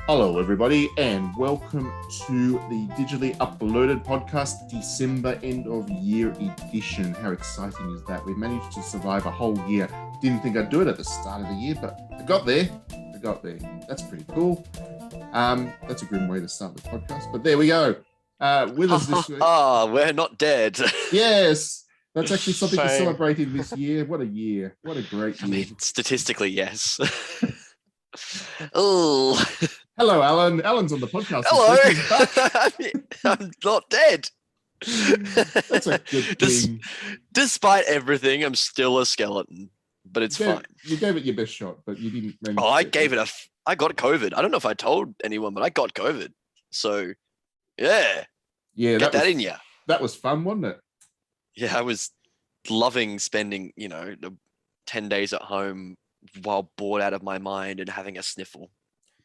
Hello, everybody, and welcome to the digitally uploaded podcast, December end of year edition. How exciting is that? We managed to survive a whole year. Didn't think I'd do it at the start of the year, but I got there. That's pretty cool. That's a grim way to start the podcast, but there we go. With us this week. We're not dead. Yes, that's actually something to Same. celebrate in this year. What a year. What a great I year. mean, statistically, yes. Oh, Hello, Alan. Alan's on the podcast. hello. This week. He's back. I'm not dead. That's a good thing. Despite everything, I'm still a skeleton, but it's fine. You gave it your best shot, but you didn't manage. Oh, I got COVID. I don't know if I told anyone, but I got COVID. So, yeah, Yeah, get that in ya. That was fun, wasn't it? Yeah, I was loving spending, 10 days at home while bored out of my mind and having a sniffle.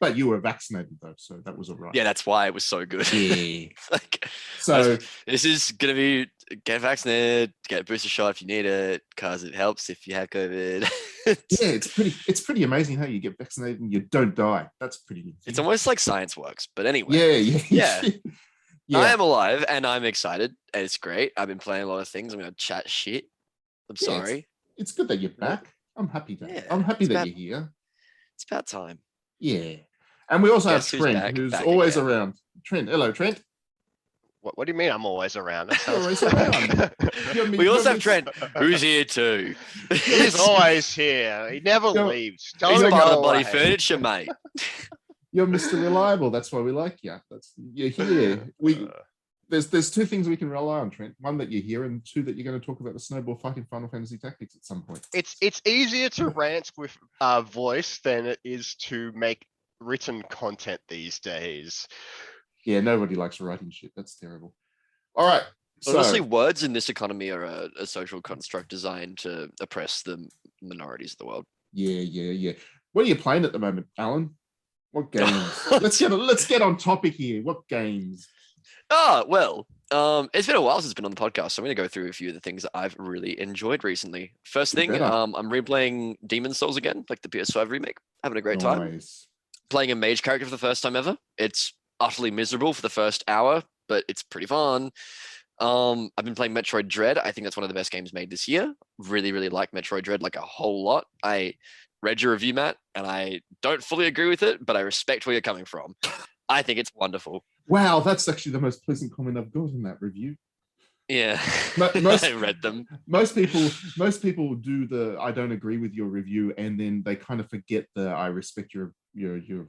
But you were vaccinated though, so that was all right. Yeah, that's why it was so good. Yeah. Like, So this is gonna be get vaccinated, get a booster shot if you need it, because it helps if you have COVID. yeah, it's pretty amazing how you get vaccinated and you don't die. That's pretty good. It's almost like science works. But anyway, Yeah. I am alive and I'm excited and it's great. I've been playing a lot of things. I'm gonna chat shit. I'm Yeah, sorry. It's good that you're back. I'm happy Yeah, that it's you're here. It's about time. Yeah. And we also have Guess who's Trent, who's back always again. around. Trent, hello, Trent. What do you mean I'm always around? That You're always sounds around. We also have Trent, who's here too. He's always here. He never You're- leaves. He's Don't part of the go bloody away. furniture, mate. You're Mr. Reliable. That's why we like you. You're here. There's two things we can rely on, Trent. One, that you're here, and two, that you're going to talk about the snowball fighting Final Fantasy Tactics at some point. It's easier to rant with voice than it is to make written content these days. Yeah, nobody likes writing shit. That's terrible. All right. So, Honestly, words in this economy are a social construct designed to oppress the minorities of the world. yeah. What are you playing at the moment, Alan? What games? let's get on topic here. What games? It's been a while since I've been on the podcast, so I'm going to go through a few of the things that I've really enjoyed recently. First thing, better. I'm replaying Demon's Souls again, like the PS5 remake. Having a great time. Nice. Playing a mage character for the first time ever. It's utterly miserable for the first hour, but it's pretty fun. I've been playing Metroid Dread. I think that's one of the best games made this year. Really, really like Metroid Dread like a whole lot. I read your review, Matt, and I don't fully agree with it, but I respect where you're coming from. I think it's wonderful. Wow, that's actually the most pleasant comment I've got in that review. Yeah, Most- I read them. Most people do the I don't agree with your review, and then they kind of forget the I respect your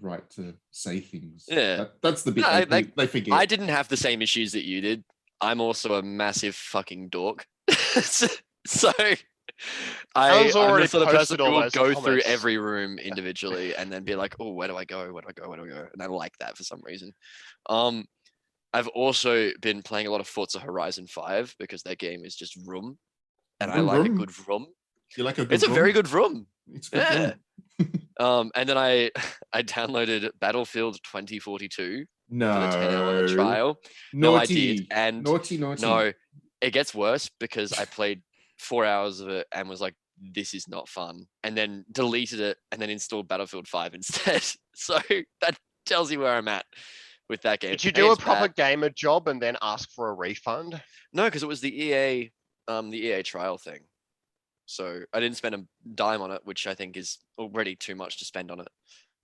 right to say things. Yeah. That's the bit No, they forget. I didn't have the same issues that you did. I'm also a massive fucking dork. So Alan's I'm already the sort of person posted who all will those go through comments. every room individually and then be like, oh, where do I go? And I like that for some reason. I've also been playing a lot of Forza Horizon 5 because that game is just room. And I Good like a room? good room. You like a good It's a room? very good room. It's a good Yeah. room. And then I downloaded Battlefield 2042 No. for the 10-hour trial. No, I did. And naughty. no, it gets worse because I played 4 hours of it and was like, this is not fun. And then deleted it and then installed Battlefield 5 instead. So that tells you where I'm at with that game. Did you Hey, do a it's proper bad. gamer job and then ask for a refund? No, because it was the EA trial thing. So I didn't spend a dime on it, which I think is already too much to spend on it.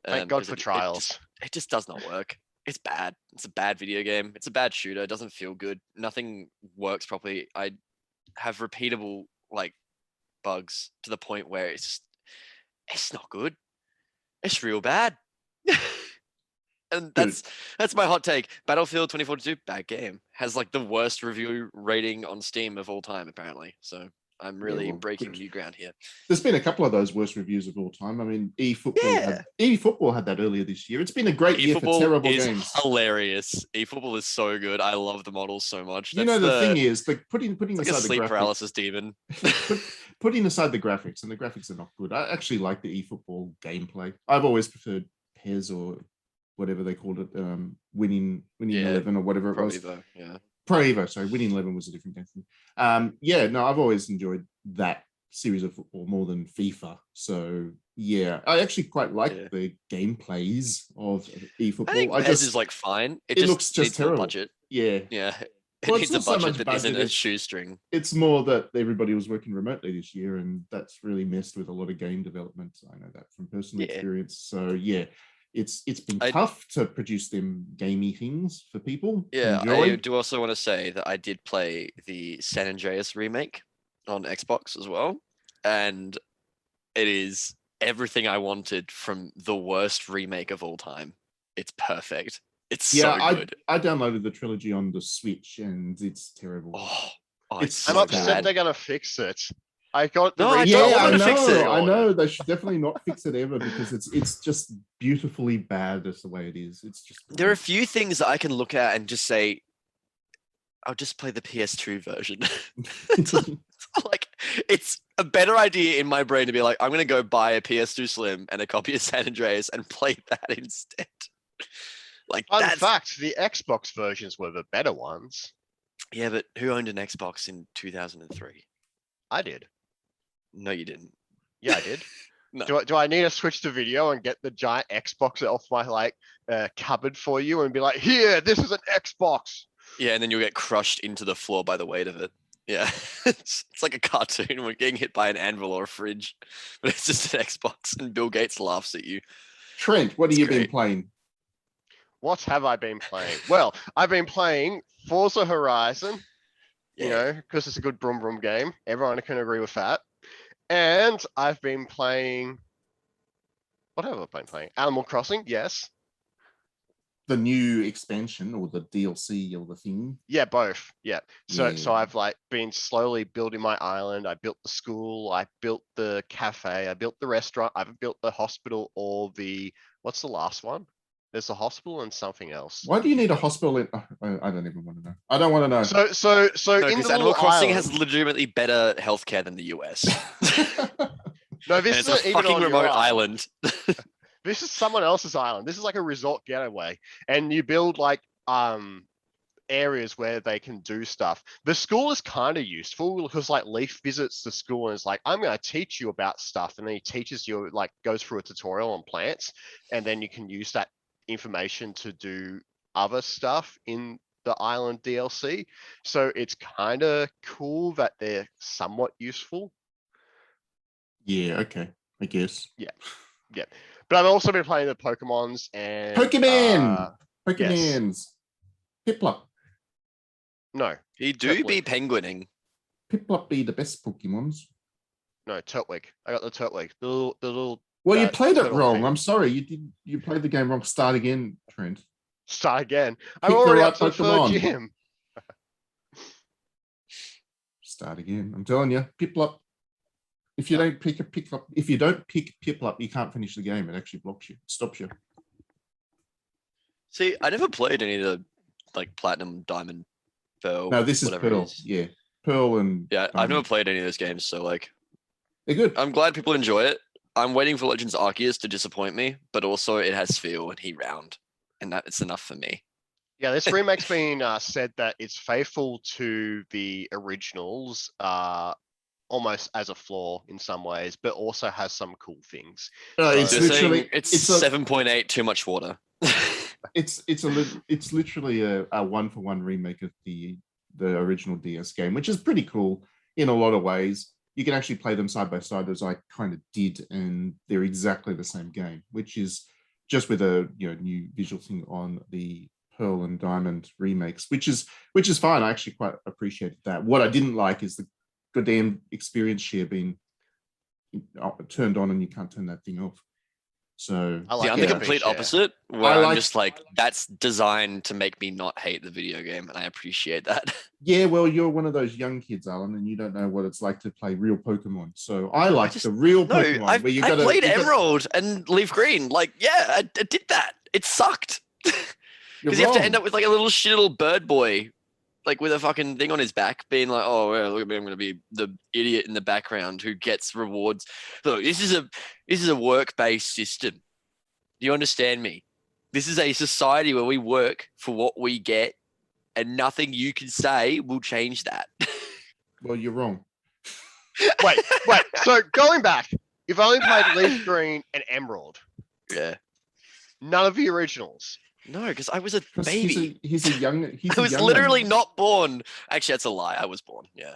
Thank God 'cause for it trials. just does not work. It's bad. It's a bad video game. It's a bad shooter. It doesn't feel good. Nothing works properly. I have repeatable like bugs to the point where it's not good. It's real bad. And that's my hot take. Battlefield 2042, bad game. Has like the worst review rating on Steam of all time, apparently. So I'm really well, breaking new ground here. There's been a couple of those worst reviews of all time. I mean, eFootball had that earlier this year. It's been a great year for eFootball terrible is games. hilarious. eFootball is so good. I love the models so much. You know, the thing is, like putting it's like a aside the sleep graphics, paralysis demon. putting aside the graphics, and the graphics are not good. I actually like the eFootball gameplay. I've always preferred PES or whatever they called it, winning Yeah, 11 or whatever it Pro was. Evo, yeah. Pro Evo, sorry, winning 11 was a different game. Yeah, no, I've always enjoyed that series of football more than FIFA. So yeah, I actually quite like Yeah. the gameplays of I eFootball. think PES is like fine. It just looks just needs more terrible. budget. Yeah. Yeah. It Well, it's needs a not so budget much that budget. isn't a shoestring. It's more that everybody was working remotely this year, and that's really messed with a lot of game development. I know that from personal Yeah. experience. So yeah, it's been I- tough to produce them gamey things for people to Yeah, enjoy. I do also want to say that I did play the San Andreas remake on Xbox as well. And it is everything I wanted from the worst remake of all time. It's perfect. It's so good. I downloaded the trilogy on the Switch, and it's terrible. Oh, It's it's I'm so upset bad. they're gonna fix it. I got the No, I remake don't Yeah, want I them to know. fix it. I know. They should definitely not fix it ever because it's just beautifully bad as the way it is. It's just There are a few things that I can look at and just say, I'll just play the PS2 version. Like, it's a better idea in my brain to be like, I'm going to go buy a PS2 Slim and a copy of San Andreas and play that instead. Like, Fun that's... fact, the Xbox versions were the better ones. Yeah, but who owned an Xbox in 2003? I did. No, you didn't. Yeah, I did. No. Do I need to switch the video and get the giant Xbox off my cupboard for you and be like, here, this is an Xbox. Yeah, and then you'll get crushed into the floor by the weight of it. Yeah, it's like a cartoon. We're getting hit by an anvil or a fridge, but it's just an Xbox, and Bill Gates laughs at you. Trent, what have you been playing? What have I been playing? Well, I've been playing Forza Horizon, you know, because it's a good brum brum game. Everyone can agree with that. And I've been playing. What have I been playing? Animal Crossing, yes. The new expansion or the DLC or the thing? Yeah, both. Yeah. So Yeah. I've like been slowly building my island. I built the school, I built the cafe, I built the restaurant, I've built the hospital or what's the last one? There's a hospital and something else. Why do you need a hospital in? I don't even want to know. I don't want to know. So No, in because the Animal little Crossing island, has legitimately better healthcare than the US. no, And this it's a isn't even fucking on your remote island. This is someone else's island. This is like a resort getaway, and you build like areas where they can do stuff. The school is kind of useful because like Leaf visits the school and is like, I'm going to teach you about stuff, and then he teaches you, like goes through a tutorial on plants, and then you can use that information to do other stuff in the island DLC. So it's kind of cool that they're somewhat useful. Yeah, okay, I guess. Yeah. But I've also been playing the Pokemons and Pokemans. Piplup. No, He do Turtwig. be penguining. Piplup be the best Pokemons. no, Turtwig. I got the Turtwig. The little Well, you played it turtle wrong. thing. I'm sorry. You played the game wrong. Start again, Trent. Start again. I'm Pick the already right up to the third Pokemon. gym. Start again. I'm telling you, Piplup. If you don't pick Piplup, you can't finish the game. It actually blocks you, stops you. See, I never played any of the like Platinum, Diamond, Pearl. No, this is whatever it Pearl. is. Yeah, Pearl and Yeah, I've Diamond. never played any of those games, so like, They're good. I'm glad people enjoy it. I'm waiting for Legends Arceus to disappoint me, but also it has feel and he round, and that it's enough for me. Yeah, this remake's been said that it's faithful to the originals, almost as a flaw in some ways, but also has some cool things. It's They're literally saying it's a 7.8 too much water. it's literally a one-for-one remake of the original DS game, which is pretty cool in a lot of ways. You can actually play them side by side, as I kind of did, and they're exactly the same game, which is just with a new visual thing on the Pearl and Diamond remakes, which is fine. I actually quite appreciated that. What I didn't like is the goddamn experience share being turned on, and you can't turn that thing off. So I I'm the complete opposite, where I'm just like, that's designed to make me not hate the video game, and I appreciate that. Yeah, well, you're one of those young kids, Alan, and you don't know what it's like to play real Pokemon. So I like the real Pokemon. I played Emerald and Leaf Green. Like, yeah, I did that. It sucked. Because you have to end up with like a little shit little bird boy, like with a fucking thing on his back, being like, oh, well, look at me, I'm going to be the idiot in the background who gets rewards. Look, this is a work-based system. Do you understand me? This is a society where we work for what we get, and nothing you can say will change that. Well, you're wrong. Wait. So going back, you've only played Leaf Green and Emerald. Yeah. None of the originals. No, because I was a 'Cause baby. He's a young. I was literally not born. Actually, that's a lie. I was born. Yeah.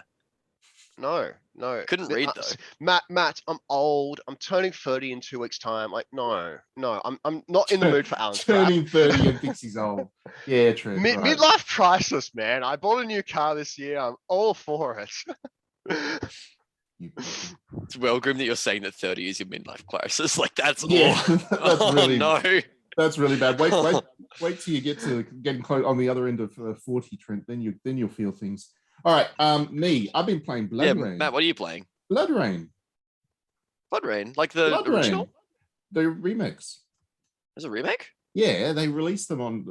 No. Couldn't read though. Matt, I'm old. I'm turning 30 in 2 weeks' time. Like, no. I'm not in the mood for Alan's crap. Turning 30 and thinks he's old. Yeah, true. Right. Midlife crisis, man. I bought a new car this year. I'm all for it. It's well, Grim, that you're saying that 30 is your midlife crisis. Like that's Yeah, all. that's really no. That's really bad. Wait till you get to getting close on the other end of 40, Trent. Then you'll feel things. All right. I've been playing Blood Rain. Matt, what are you playing? Blood Rain. Blood Rain, like the Blood original. Rain. The remix. There's a remake. Yeah, they released them on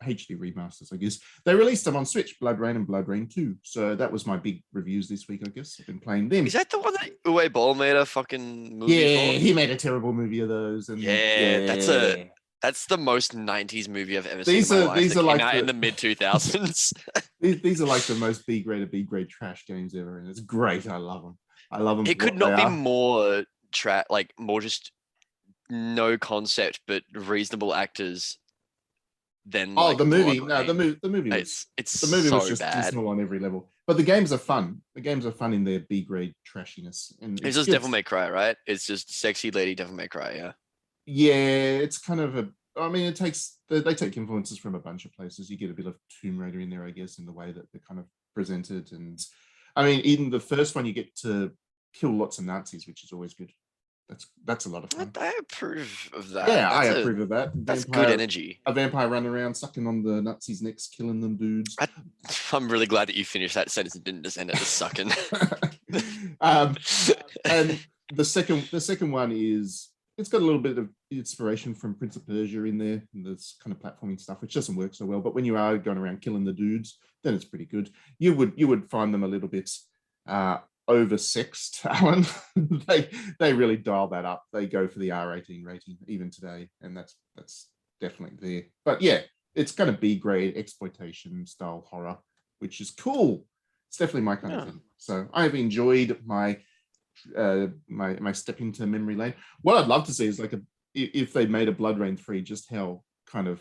HD remasters, I guess. They released them on Switch, Blood Rain and Blood Rain 2. So that was my big reviews this week, I guess. I've been playing them. Is that the one that Uwe Boll made a fucking movie Yeah, for? he made a terrible movie of those. And that's the most 90s movie I've ever These seen in are- my life. these That are came like out the- in the mid 2000s. These are like the most B-grade trash games ever, and it's great. I love them. For It could what not they be are. more more just no concept, but reasonable actors than. Oh, like, the movie. Blood No, Rain. the movie. Was, It's the movie so was just bad. dismal on every level. But the games are fun. The games are fun in their B-grade trashiness. And It's just Devil May Cry, right? It's just sexy lady Devil May Cry, yeah. Yeah, it's kind of a. I mean, they take influences from a bunch of places. You get a bit of Tomb Raider in there, I guess, in the way that they're kind of presented. And I mean, even the first one, you get to kill lots of Nazis, which is always good. That's a lot of fun. I approve of that. Yeah, I approve of that. That's good energy. A vampire running around sucking on the Nazis' necks, killing them dudes. I'm really glad that you finished that sentence and didn't just end it as sucking. And the second one is it's got a little bit of inspiration from Prince of Persia in there, and this kind of platforming stuff, which doesn't work so well. But when you are going around killing the dudes, then it's pretty good. You would find them a little bit oversexed, Alan. they really dial that up. They go for the R18 rating even today, and that's definitely there. But yeah, it's kind of B-grade exploitation style horror, which is cool. It's definitely my kind of thing. So I have enjoyed my step into memory lane. What I'd love to see is if they made a Blood Rain 3, just how kind of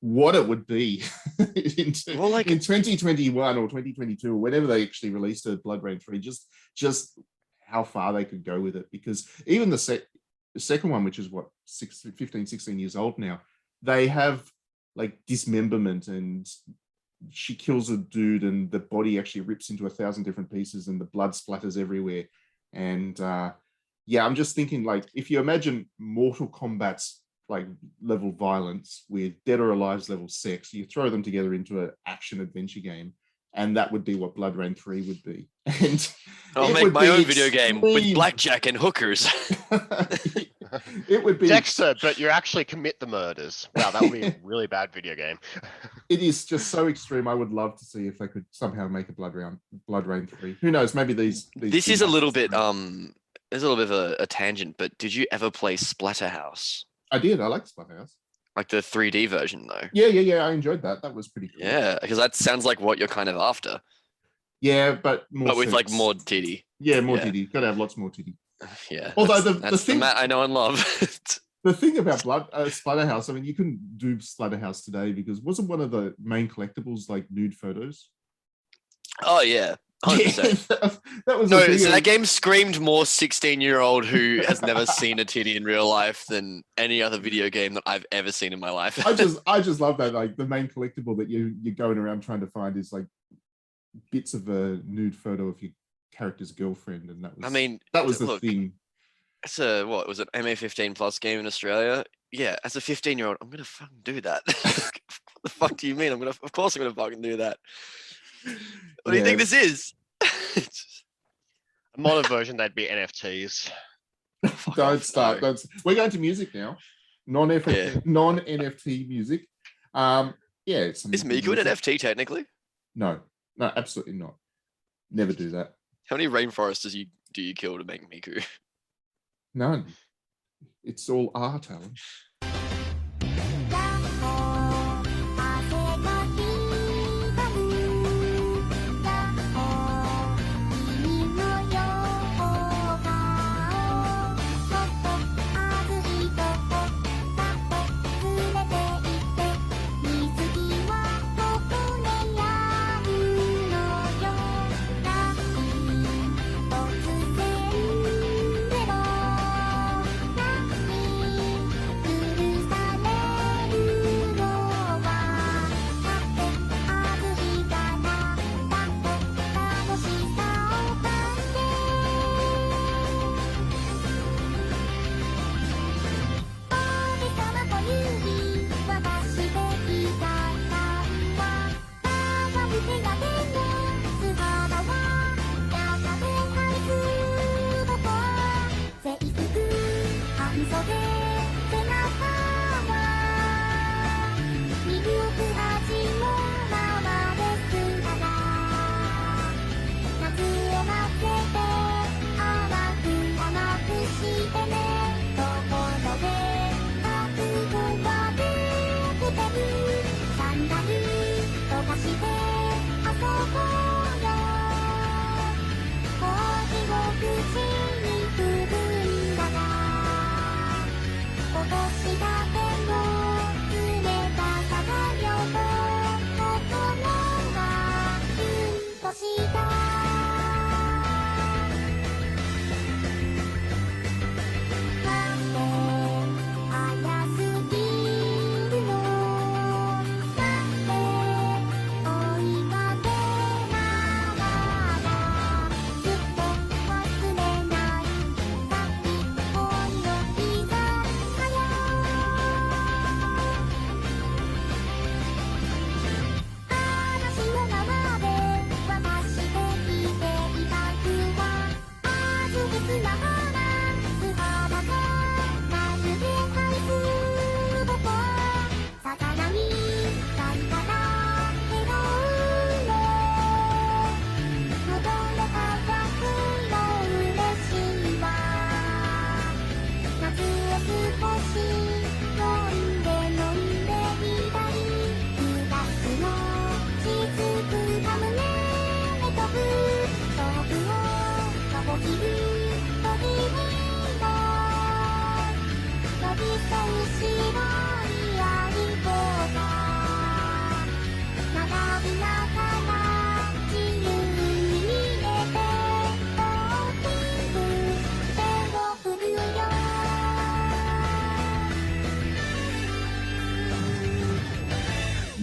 what it would be in 2021 or 2022 or whenever they actually released a Blood Rain 3, just how far they could go with it. Because even the second one, which is 15, 16 years old now, they have like dismemberment, and she kills a dude and the body actually rips into 1,000 different pieces and the blood splatters everywhere. And I'm just thinking, like, if you imagine Mortal Kombat's like level violence with Dead or Alive's level sex, you throw them together into an action adventure game, and that would be what Blood Rain 3 would be. And I'll make my own video game with blackjack and hookers. It would be Dexter, but you actually commit the murders. Wow, that would be a really bad video game. It is just so extreme. I would love to see if they could somehow make a Blood Rain 3. Who knows? Maybe these This is a little bit there's a little bit of a tangent, but did you ever play Splatterhouse? I did. I liked Splatterhouse. Like the 3D version, though. Yeah. I enjoyed that. That was pretty cool. Yeah, because that sounds like what you're kind of after. Yeah, but with like more titty. Yeah, more titty. Got to have lots more titty. Yeah. Although that's the Matt I know and love. The thing about Splatterhouse, I mean, you couldn't do Splatterhouse today because wasn't one of the main collectibles like nude photos? Oh yeah. 100%. That was no. So that game screamed more 16-year-old who has never seen a titty in real life than any other video game that I've ever seen in my life. I just love that. Like the main collectible that you're going around trying to find is like bits of a nude photo of your character's girlfriend, and that was the thing. It's what was it, MA15 plus game in Australia? Yeah, as a 15-year-old, I'm gonna fucking do that. What the fuck do you mean? Of course I'm gonna fucking do that. What do you think this is? A modern version, they'd be NFTs. Don't start. We're going to music now. Non-NFT music. Is Miku an NFT technically? No, absolutely not. Never do that. How many rainforests do you kill to make Miku? None. It's all art, Alan.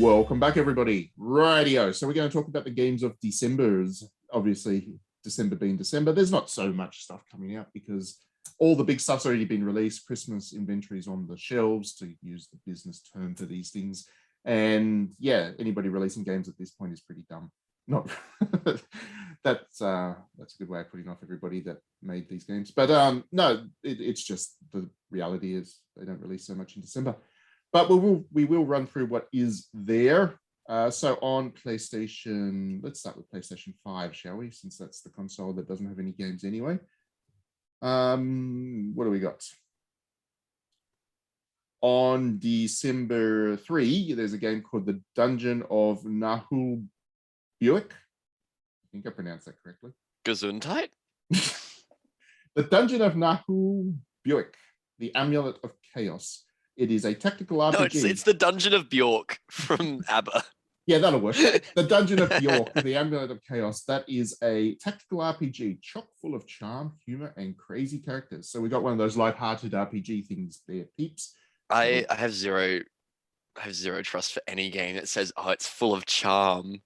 Welcome back, everybody. Radio. So we're going to talk about the games of December's. Obviously, December being December, there's not so much stuff coming out because all the big stuff's already been released. Christmas inventory's on the shelves, to use the business term for these things. And yeah, anybody releasing games at this point is pretty dumb. Not that's a good way of putting off everybody that made these games. But no, it's just the reality is they don't release so much in December. But we will run through what is there. So on PlayStation, let's start with PlayStation 5, shall we? Since that's the console that doesn't have any games anyway. What do we got? On December 3, there's a game called The Dungeon of Nahul Buick. I think I pronounced that correctly. Gesundheit? The Dungeon of Nahul Buick, the Amulet of Chaos. It is a tactical RPG. No, it's the Dungeon of Bjork from ABBA. Yeah, that'll work. The Dungeon of Bjork, the Amulet of Chaos. That is a tactical RPG chock full of charm, humor, and crazy characters. So we got one of those light-hearted RPG things there, peeps. I have zero trust for any game that says, "Oh, it's full of charm,"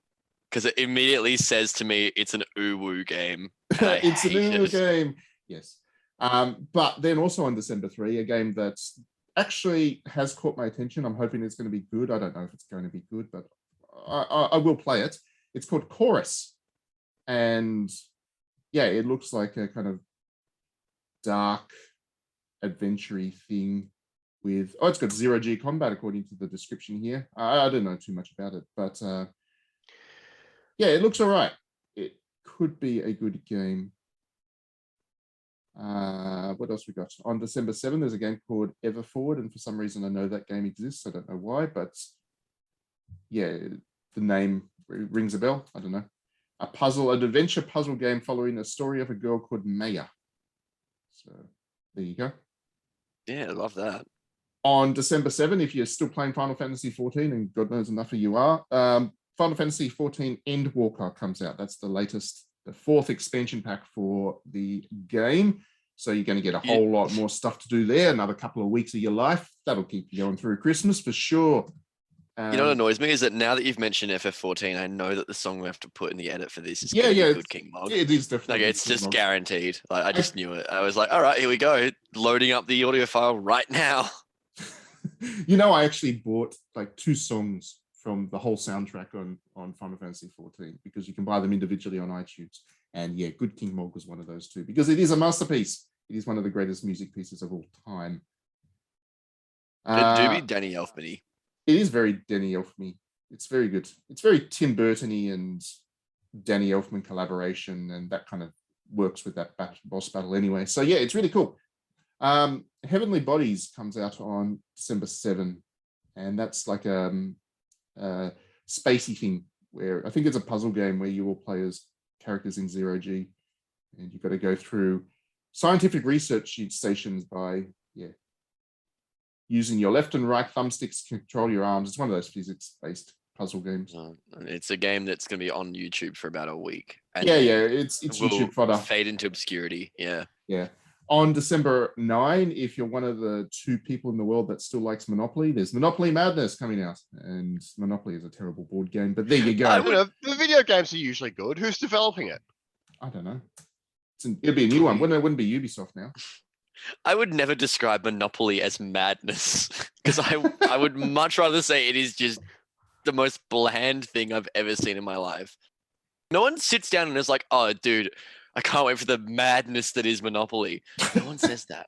because it immediately says to me it's an uwu game. It's an uwu game. Yes. But then also on December 3, a game that's actually has caught my attention. I'm hoping it's going to be good. I don't know if it's going to be good, but I will play it. It's called Chorus. And yeah, it looks like a kind of dark adventure-y thing with, it's got zero-G combat according to the description here. I don't know too much about it, but yeah, it looks all right. It could be a good game. What else we got? On December 7, there's a game called Ever Forward, and for some reason I know that game exists. I don't know why, but yeah, the name rings a bell. I don't know. An adventure puzzle game following a story of a girl called Maya. So there you go. Yeah, I love that. On December 7, if you're still playing Final Fantasy 14, and God knows enough of you are, Final Fantasy 14 Endwalker comes out. That's the latest, the 4th expansion pack for the game. So you're going to get a whole lot more stuff to do there. Another couple of weeks of your life. That'll keep you going through Christmas for sure. You know what annoys me is that now that you've mentioned FF14, I know that the song we have to put in the edit for this is Good King Mog. It is definitely. Like, it's just guaranteed. Like, I just knew it. I was like, all right, here we go. Loading up the audio file right now. You know, I actually bought like 2 songs from the whole soundtrack on Final Fantasy 14 because you can buy them individually on iTunes. And yeah, Good King Mog was one of those 2 because it is a masterpiece. It is one of the greatest music pieces of all time. It do be Danny Elfman-y. It is very Danny Elfman. It's very good. It's very Tim Burton-y and Danny Elfman collaboration, and that kind of works with that boss battle anyway. So yeah, it's really cool. Heavenly Bodies comes out on December 7, and that's like a spacey thing where I think it's a puzzle game where you all play as characters in zero-G, and you've got to go through scientific research stations by using your left and right thumbsticks to control your arms. It's one of those physics-based puzzle games. It's a game that's going to be on YouTube for about a week. And it's YouTube fodder. Fade into obscurity. Yeah. On December 9, if you're one of the 2 people in the world that still likes Monopoly, there's Monopoly Madness coming out. And Monopoly is a terrible board game, but there you go. I don't know. The video games are usually good. Who's developing it? I don't know. It'd be a new one. Wouldn't be Ubisoft now. I would never describe Monopoly as madness because I would much rather say it is just the most bland thing I've ever seen in my life. No one sits down and is like, "Oh, dude, I can't wait for the madness that is Monopoly." No one says that.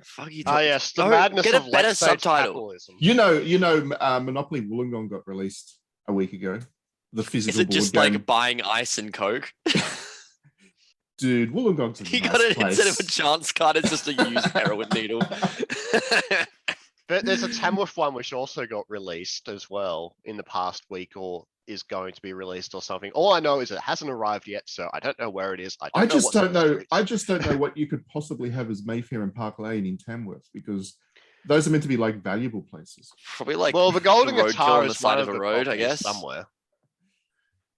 Fuck you. Yes, the madness get a of better late-stage subtitle. capitalism. You know, Monopoly Wollongong got released a week ago. The physical Is it just board game. like buying ice and Coke? Dude, Wollongong's a He nice got it place. instead of a chance card. It's just a used heroin needle. But there's a Tamworth one which also got released as well in the past week, or is going to be released or something. All I know is it hasn't arrived yet, so I don't know where it is. I just don't know what you could possibly have as Mayfair and Park Lane in Tamworth, because those are meant to be like valuable places. Probably like the Golden roadkill Guitar on the is side one of a the road, I properties guess. somewhere.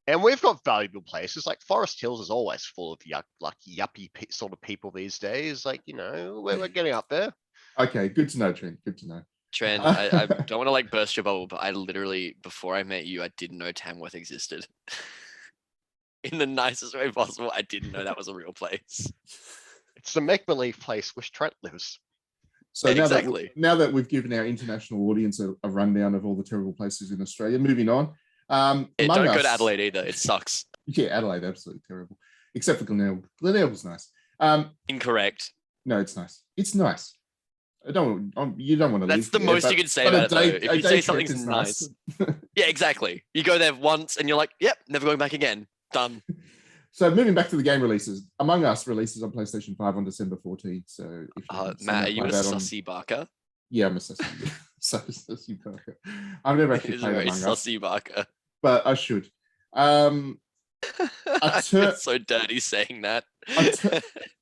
And we've got valuable places like Forest Hills is always full of yuppie sort of people these days. Like, we're getting up there. Okay, good to know, Trent. Good to know. Trent, I don't want to like burst your bubble, but I literally, before I met you, I didn't know Tamworth existed. In the nicest way possible, I didn't know that was a real place. It's the make-believe place which Trent lives. So Exactly. now that we've given our international audience a rundown of all the terrible places in Australia, moving on. Don't go to Adelaide either. It sucks. Yeah, Adelaide, absolutely terrible. Except for Glenelg. Glenelg was nice. Incorrect. No, it's nice. It's nice. You don't want to live. That's the most you can say about it, though. If you say something's is nice. Yeah, exactly. You go there once and you're like, yep, never going back again. Done. So moving back to the game releases, Among Us releases on PlayStation 5 on December 14th. So if Matt, are you a sussy barker? Yeah, I'm a sussy. Sussy barker. I've never actually played Among Us. Sussy barker. But I should. I feel so dirty saying that.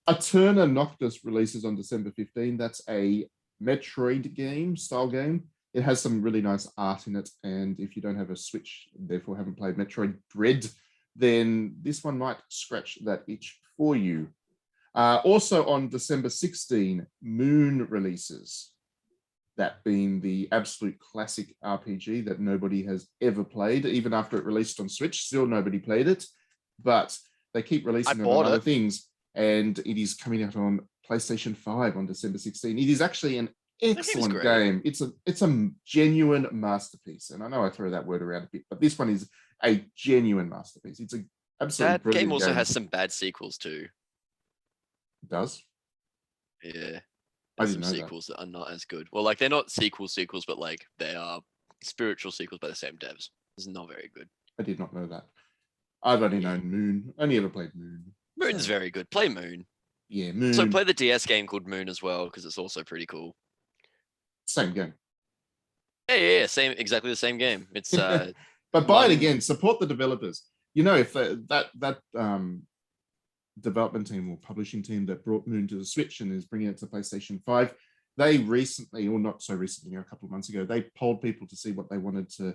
Eterna Noctis releases on December 15. That's a Metroid style game. It has some really nice art in it. And if you don't have a Switch, therefore haven't played Metroid Dread, then this one might scratch that itch for you. Also on December 16, Moon releases. That being the absolute classic RPG that nobody has ever played, even after it released on Switch. Still nobody played it, but they keep releasing it on other things, and it is coming out on PlayStation 5 on December 16. It is actually an excellent game. It's a genuine masterpiece, and I know I throw that word around a bit, but this one is a genuine masterpiece. It's an absolutely brilliant game. That game also has some bad sequels too. It does? Yeah. I didn't some know sequels that are not as good. Well, like they're not sequels, but like they are spiritual sequels by the same devs. It's not very good. I did not know that. I've only known Moon. Only ever played Moon. Moon's very good. Play Moon. Yeah, Moon. So play the DS game called Moon as well, because it's also pretty cool. Same game. Yeah, exactly the same game. It's but buy it again. Support the developers. You know, if that development team or publishing team that brought Moon to the Switch and is bringing it to PlayStation 5, they recently, or not so recently, a couple of months ago, they polled people to see what they wanted to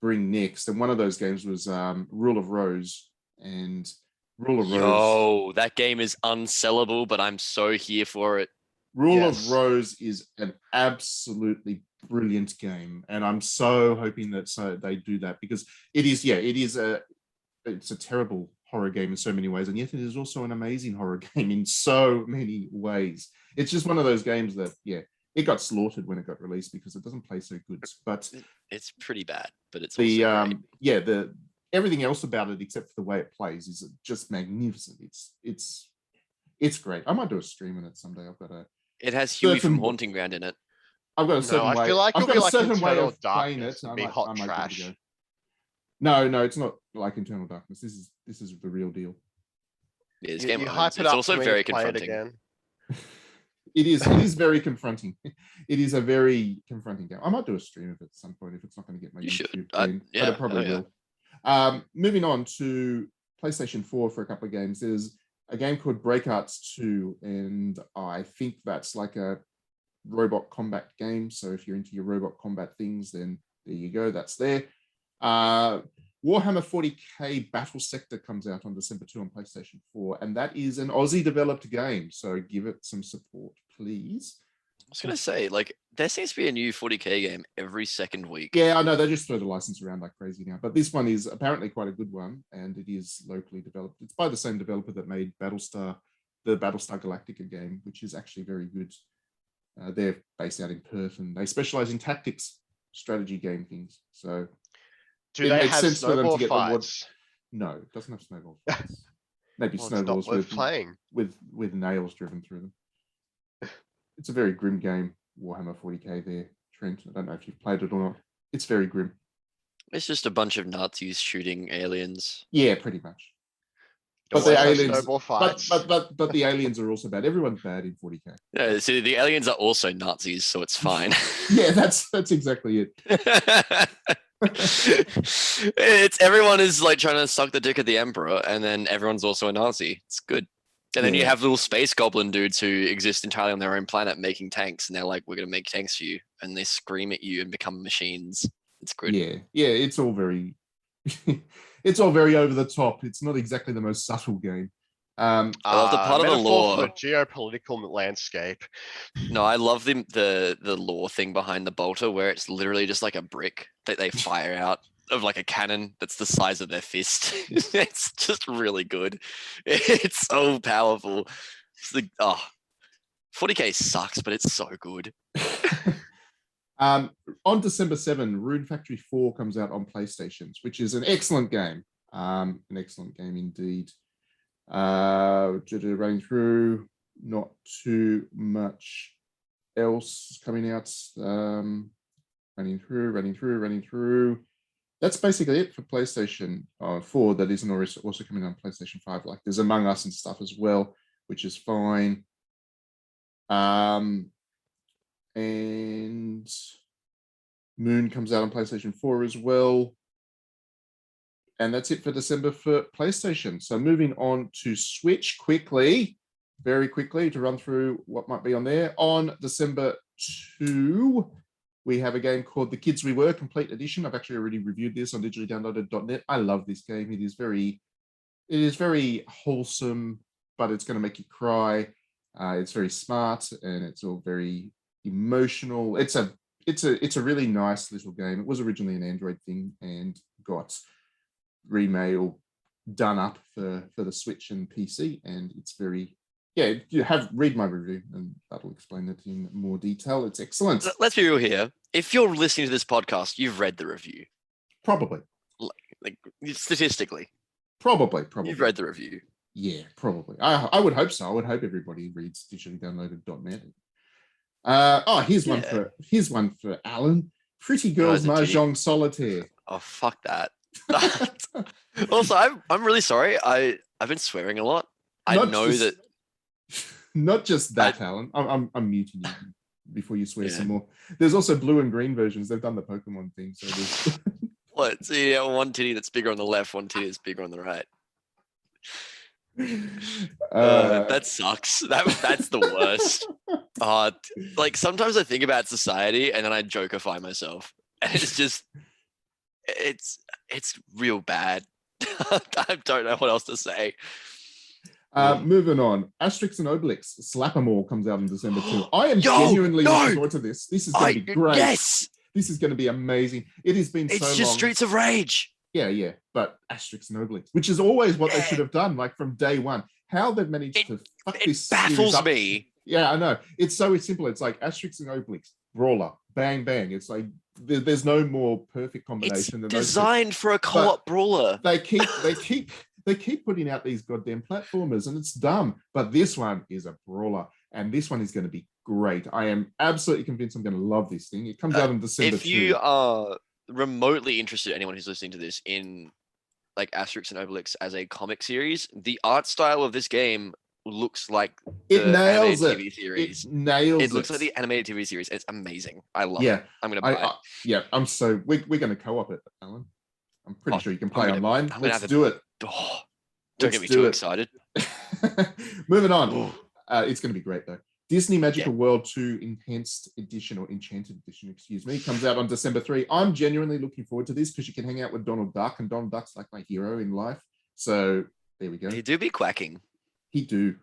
bring next. And one of those games was Rule of Rose. And Rule of Rose. Oh, that game is unsellable, but I'm so here for it. Rule of Rose is an absolutely brilliant game. And I'm so hoping that they do that, because it's a terrible horror game in so many ways, and yet it is also an amazing horror game in so many ways. It's just one of those games that, it got slaughtered when it got released because it doesn't play so good. But it's pretty bad, but it's also great. Everything else about it, except for the way it plays, is just magnificent. It's great. I might do a stream on it someday. It has Huey from Haunting Ground in it. I've got a certain way. I feel like I've it'll got be a certain like way Internal of playing Darkness. it. It'll be hot trash. No, it's not like Internal Darkness. This is the real deal. Yeah, this game it's also very confronting. Again. It is very confronting. It is a very confronting game. I might do a stream of it at some point if it's not going to get my YouTube game, but it probably will. Moving on to PlayStation 4 for a couple of games. There's a game called Breakarts 2, and I think that's like a robot combat game. So if you're into your robot combat things, then there you go. That's there. Warhammer 40k Battle Sector comes out on December 2 on PlayStation 4, and that is an Aussie developed game, so give it some support, please. I was going to say, like, there seems to be a new 40k game every second week. Yeah, I know, they just throw the license around like crazy now, but this one is apparently quite a good one, and it is locally developed. It's by the same developer that made the Battlestar Galactica game, which is actually very good. They're based out in Perth, and they specialize in tactics, strategy game things, so... Do they have snowball fights? No, it doesn't have snowball fights. Maybe snowballs with nails driven through them. It's a very grim game, Warhammer 40k there, Trent. I don't know if you've played it or not. It's very grim. It's just a bunch of Nazis shooting aliens. Yeah, pretty much. But the aliens, but the aliens are also bad. Everyone's bad in 40k. Yeah, see, the aliens are also Nazis, so it's fine. Yeah, that's exactly it. Everyone is like trying to suck the dick of the Emperor, and then everyone's also a Nazi. It's good. And then you have little space goblin dudes who exist entirely on their own planet making tanks, and they're like, we're going to make tanks for you. And they scream at you and become machines. It's good. Yeah, it's all very it's all very over the top. It's not exactly the most subtle game. I love the part of the metaphor for lore. the geopolitical landscape. No, I love the lore thing behind the bolter, where it's literally just like a brick that they fire out of like a cannon that's the size of their fist. It's just really good. It's so powerful. It's like, 40k sucks, but it's so good. On December 7, Rune Factory 4 comes out on PlayStations, which is an excellent game. An excellent game indeed. Running through, not too much else coming out. Running through. That's basically it for PlayStation 4. That isn't also coming on PlayStation 5. Like there's Among Us and stuff as well, which is fine. And Moon comes out on PlayStation 4 as well. And that's it for December for PlayStation. So moving on to Switch very quickly to run through what might be on there. On December 2, we have a game called The Kids We Were Complete Edition. I've actually already reviewed this on digitallydownloaded.net. I love this game. It is very wholesome, but it's going to make you cry. It's very smart and it's all very emotional. It's a really nice little game. It was originally an Android thing and got remade or done up for the Switch and PC, and it's very read my review and that'll explain it in more detail. It's excellent. Let's be real here. If you're listening to this podcast, you've read the review. Probably. Like statistically. Probably. You've read the review. Yeah, probably. I would hope so. I would hope everybody reads digitallydownloaded.net. Here's one for Alan. Pretty Girls Mahjong Solitaire. Oh, fuck that. Also, I'm really sorry. I've been swearing a lot. Not just that, Alan. I'm muting you before you swear some more. There's also blue and green versions. They've done the Pokemon thing. So there's what? So you have one titty that's bigger on the left, one titty that's bigger on the right. That sucks. That's the worst. Like sometimes I think about society and then I jokeify myself, and it's real bad. I don't know what else to say. Moving on, Asterix and Obelix Slap 'em All comes out in December 2. I am genuinely looking forward to this. This is going to be great. Yes, this is going to be amazing. It has been so long. It's just Streets of Rage. Yeah, but Asterix and Obelix, which is always what they should have done, like from day one. How they've managed to fuck this baffles up. me. Yeah, I know. It's so simple. It's like Asterix and Obelix, brawler, bang, bang. It's like there's no more perfect combination. It's designed for a co-op brawler. They keep putting out these goddamn platformers, and it's dumb. But this one is a brawler, and this one is going to be great. I am absolutely convinced I'm going to love this thing. It comes out in December. If you are remotely interested, anyone who's listening to this, in like Asterix and Obelix as a comic series, the art style of this game looks like it nails it. TV series. It looks like the animated TV series. It's amazing. I love it. I'm gonna buy it. Yeah, we're going to co-op it, Alan. I'm pretty sure you can play online. Let's do it. Don't get me too excited. Moving on. It's going to be great though. Disney Magical World 2 Enhanced Edition, or Enchanted Edition, excuse me, comes out on December 3. I'm genuinely looking forward to this because you can hang out with Donald Duck, and Donald Duck's like my hero in life. So there we go. He do be quacking. He do.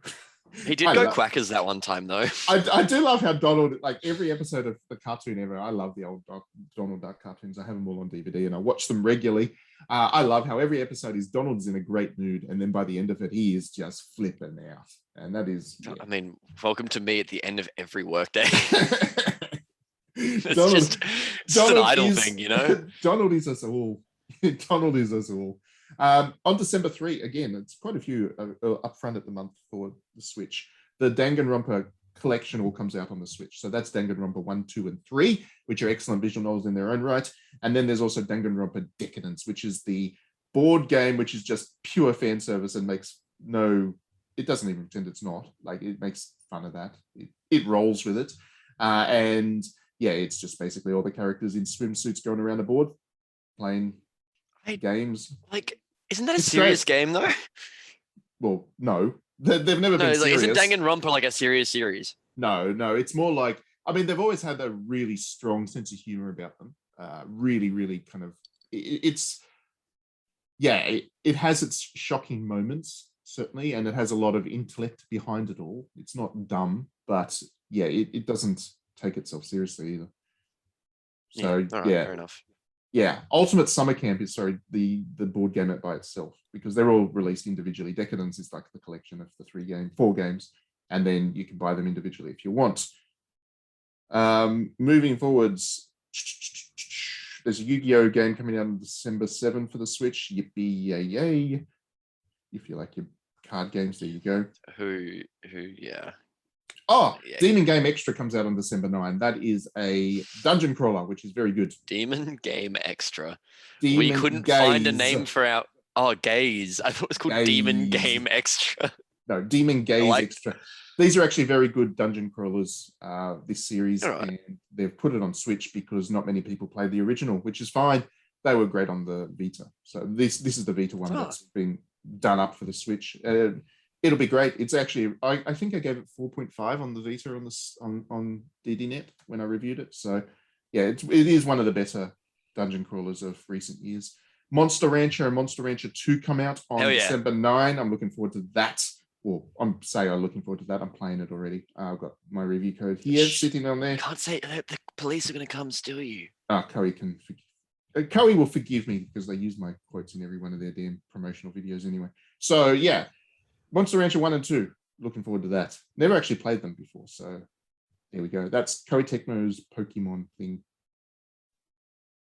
He did go quackers that one time though. I do love how Donald, like every episode of the cartoon ever, I love the old Donald Duck cartoons. I have them all on DVD and I watch them regularly. I love how every episode is Donald's in a great mood, and then by the end of it, he is just flipping out. And that is, I mean, welcome to me at the end of every workday. It's Donald, just an idle thing, you know? Donald is us all. Donald is us all. On December 3, again, it's quite a few up front at the month for the Switch. The Danganronpa collection all comes out on the Switch. So that's Danganronpa 1, 2, and 3, which are excellent visual novels in their own right. And then there's also Danganronpa Decadence, which is the board game, which is just pure fan service and it doesn't even pretend it's not. Like, it makes fun of that. It rolls with it. And yeah, it's just basically all the characters in swimsuits going around the board playing games. Like, isn't that a serious game though? Well, no. They've never been serious. Isn't Danganronpa like a serious series? No. It's more like, I mean, they've always had a really strong sense of humor about them. Really, really kind of, it has its shocking moments, certainly, and it has a lot of intellect behind it all. It's not dumb, but yeah, it doesn't take itself seriously either. So all right, fair enough. Yeah, Ultimate Summer Camp is the board game by itself, because they're all released individually. Decadence is like the collection of the 4 games, and then you can buy them individually if you want. Moving forwards, there's a Yu-Gi-Oh game coming out on December 7 for the Switch. Yippee yay yay! If you like your card games, there you go. Yeah. Oh, Yeah. Demon Game Extra comes out on December 9. That is a dungeon crawler, which is very good. Demon Game Extra. Demon We couldn't find a name for our Gaze. I thought it was called Demon Gaze. Game Extra. No, Demon Gaze Extra. These are actually very good dungeon crawlers, this series, and they've put it on Switch because not many people play the original, which is fine. They were great on the Vita. So this is the Vita one that's been done up for the Switch. It'll be great. It's actually, I think I gave it 4.5 on the Vita on DDNet when I reviewed it. So yeah, it is one of the better dungeon crawlers of recent years. Monster Rancher and Monster Rancher 2 come out on December 9. I'm looking forward to that. Well, I'm looking forward to that. I'm playing it already. I've got my review code here sitting on there. Can't say the police are going to come steal you. Koei will forgive me because they use my quotes in every one of their damn promotional videos anyway. So yeah, Monster Rancher 1 and 2. Looking forward to that. Never actually played them before, so there we go. That's Koei Tecmo's Pokemon thing.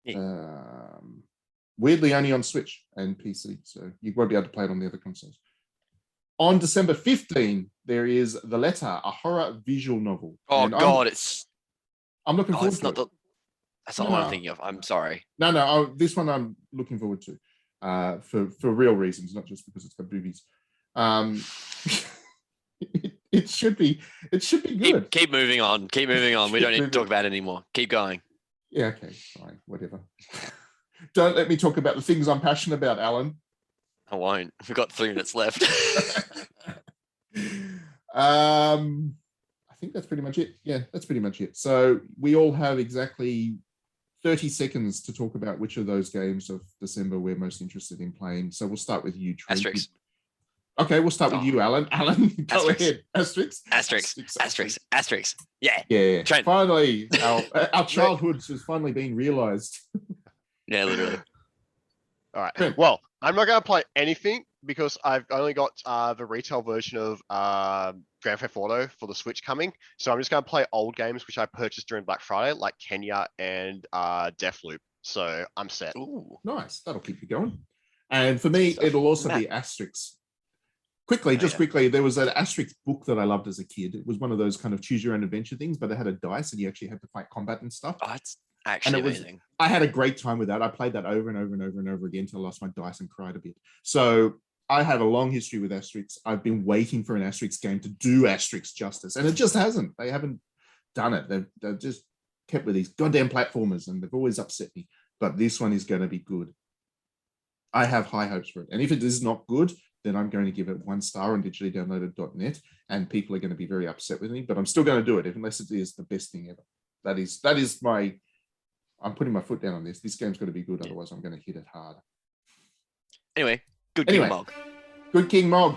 Yeah. Weirdly only on Switch and PC, so you won't be able to play it on the other consoles. On December 15, there is The Letter, a horror visual novel. Oh God, I'm looking forward to it. That's not what I'm thinking of. I'm sorry. No. This one I'm looking forward to, for real reasons, not just because it's got boobies. It should be good. Keep moving on. Keep moving on. We don't need to talk about it anymore. Keep going. Yeah. Okay. Fine. Whatever. Don't let me talk about the things I'm passionate about, Alan. I won't. We've got 3 minutes left. I think that's pretty much it. Yeah, that's pretty much it. So we all have exactly 30 seconds to talk about which of those games of December we're most interested in playing. So we'll start with you, Trey. Asterix. Okay, we'll start with you, Alan. Alan, go ahead. Asterix. Yeah. Yeah. Trent. Finally, our childhood has finally been realized. Yeah, literally. All right. Well, I'm not going to play anything because I've only got the retail version of Grand Theft Auto for the Switch coming. So I'm just going to play old games which I purchased during Black Friday, like Kenya and Deathloop. So I'm set. Ooh, nice. That'll keep you going. And for me, it'll also be Asterix. Quickly, there was an Asterix book that I loved as a kid. It was one of those kind of choose your own adventure things, but it had a dice and you actually had to fight combat and stuff. Oh, it's actually amazing. I had a great time with that. I played that over and over and over and over again until I lost my dice and cried a bit. So I have a long history with Asterix. I've been waiting for an Asterix game to do Asterix justice, and it just hasn't. They haven't done it. They've just kept with these goddamn platformers, and they've always upset me. But this one is going to be good. I have high hopes for it. And if it is not good, then I'm going to give it 1 star on digitallydownloaded.net, and people are going to be very upset with me, but I'm still going to do it unless it is the best thing ever. That is my, I'm putting my foot down on this. This game's got to be good, otherwise I'm going to hit it hard. Anyway, King Mog. Good King Mog.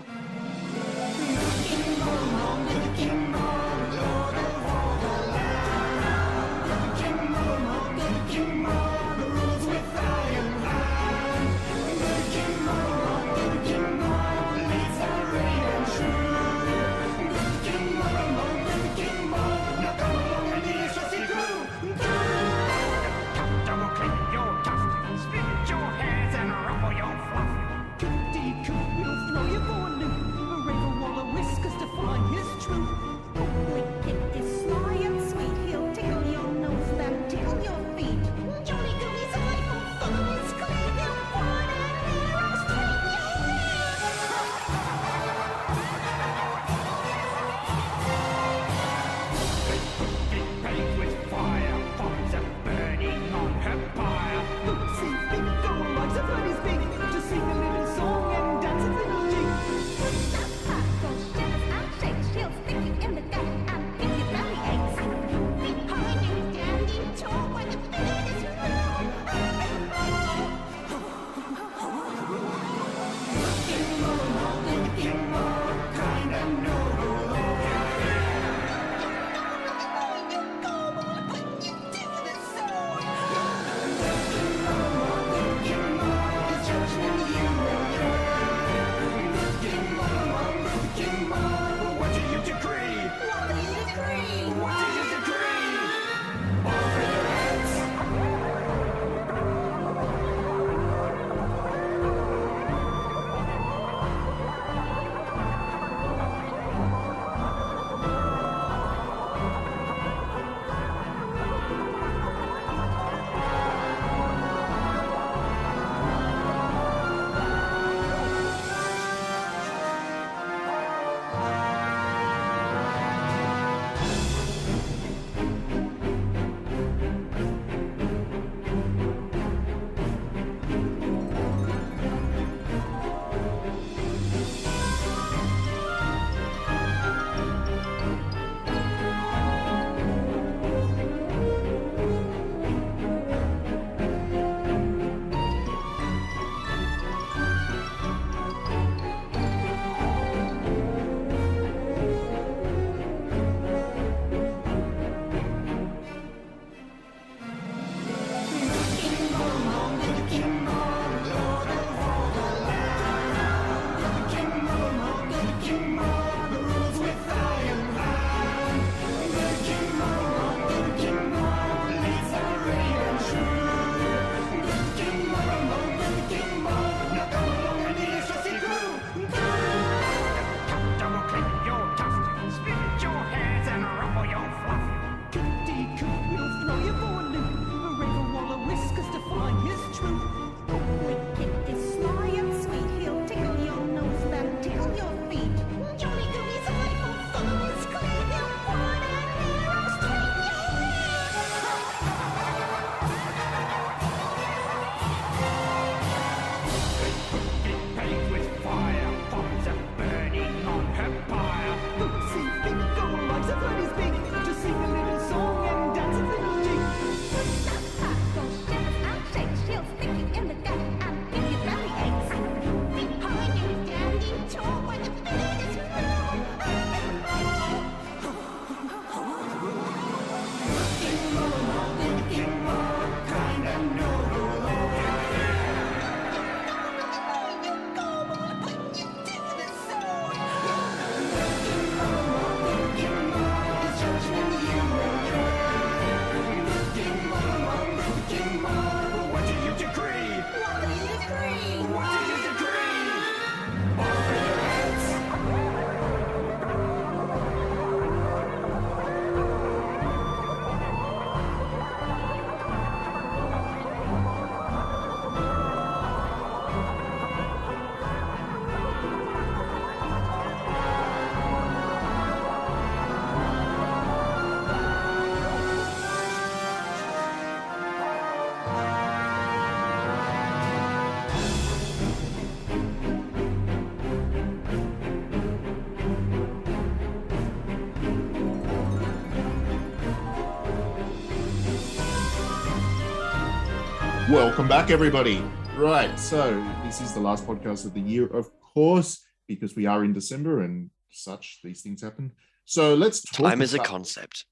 Welcome back, everybody. Right, so this is the last podcast of the year, of course, because we are in December and such, these things happen. So let's talk Time is a concept.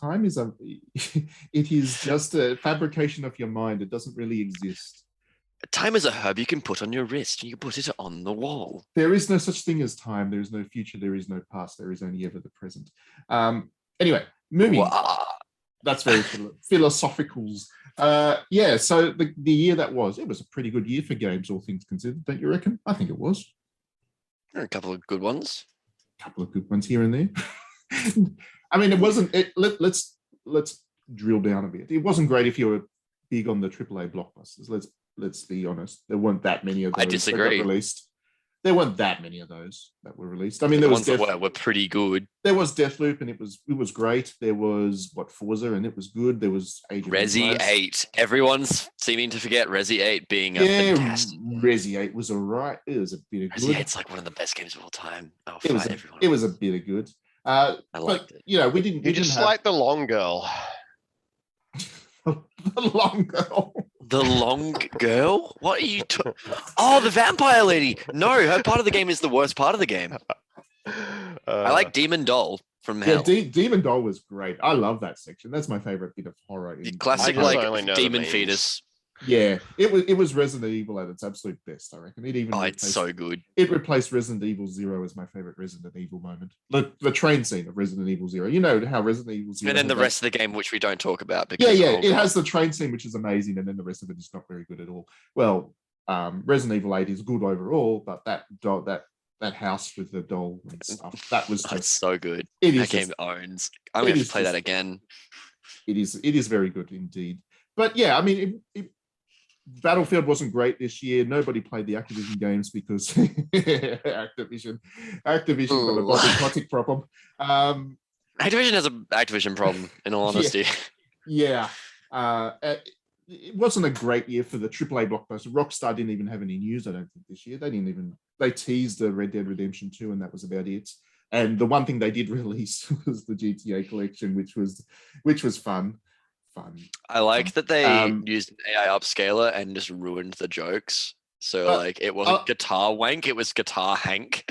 Time is it is just a fabrication of your mind. It doesn't really exist. Time is a herb you can put on your wrist. You can put it on the wall. There is no such thing as time. There is no future. There is no past. There is only ever the present. Anyway, moving. Wow. That's very philosophicals. Yeah, so the year that was, it was a pretty good year for games, all things considered, don't you reckon? I think it was. There are a couple of good ones. A couple of good ones here and there. I mean, it wasn't. Let's drill down a bit. It wasn't great if you were big on the AAA blockbusters. Let's be honest. There weren't that many of those. I disagree. That got released. There weren't that many of those that were released. I mean, there The was ones that were pretty good. There was Deathloop, and it was great. There was Forza, and it was good. There was Age of Resi Empires. 8. Everyone's seeming to forget Resi 8 being a fantastic. Resi 8 was alright. It was a bit of Resi good. 8's like one of the best games of all time. I'll It was fight a, everyone. it was a bit of good. I liked it. You know, we didn't. You just like the long girl. the long girl. The long girl? What are you Oh, the vampire lady. No, her part of the game is the worst part of the game. I like Demon Doll from Yeah, Hell. Demon Doll was great. I love that section. That's my favorite bit of horror. The in- classic I like only know the demon memes. fetus. Yeah, it was Resident Evil at its absolute best. I reckon it even. Oh, it's so good. It replaced Resident Evil 0 as my favorite Resident Evil moment. The train scene of Resident Evil 0. You know how Resident Evil 0. And then the had that- rest of the game, which we don't talk about because it has the train scene, which is amazing, and then the rest of it is not very good at all. Well, Resident Evil 8 is good overall, but that house with the doll and stuff, that was Oh, it's just so good. it That is game just, owns. I'm it going to is play that just- again. it is very good indeed. But yeah, I mean, Battlefield wasn't great this year. Nobody played the Activision games because Activision got a Ooh. boycotting problem. Activision has an Activision problem, in all honesty. Yeah. It wasn't a great year for the AAA blockbuster. Rockstar didn't even have any news, I don't think, this year. They teased the Red Dead Redemption 2, and that was about it. And the one thing they did release was the GTA collection, which was fun. I like that they Um, used an AI upscaler and just ruined the jokes. So Uh, like it wasn't Guitar Wank, it was Guitar Hank.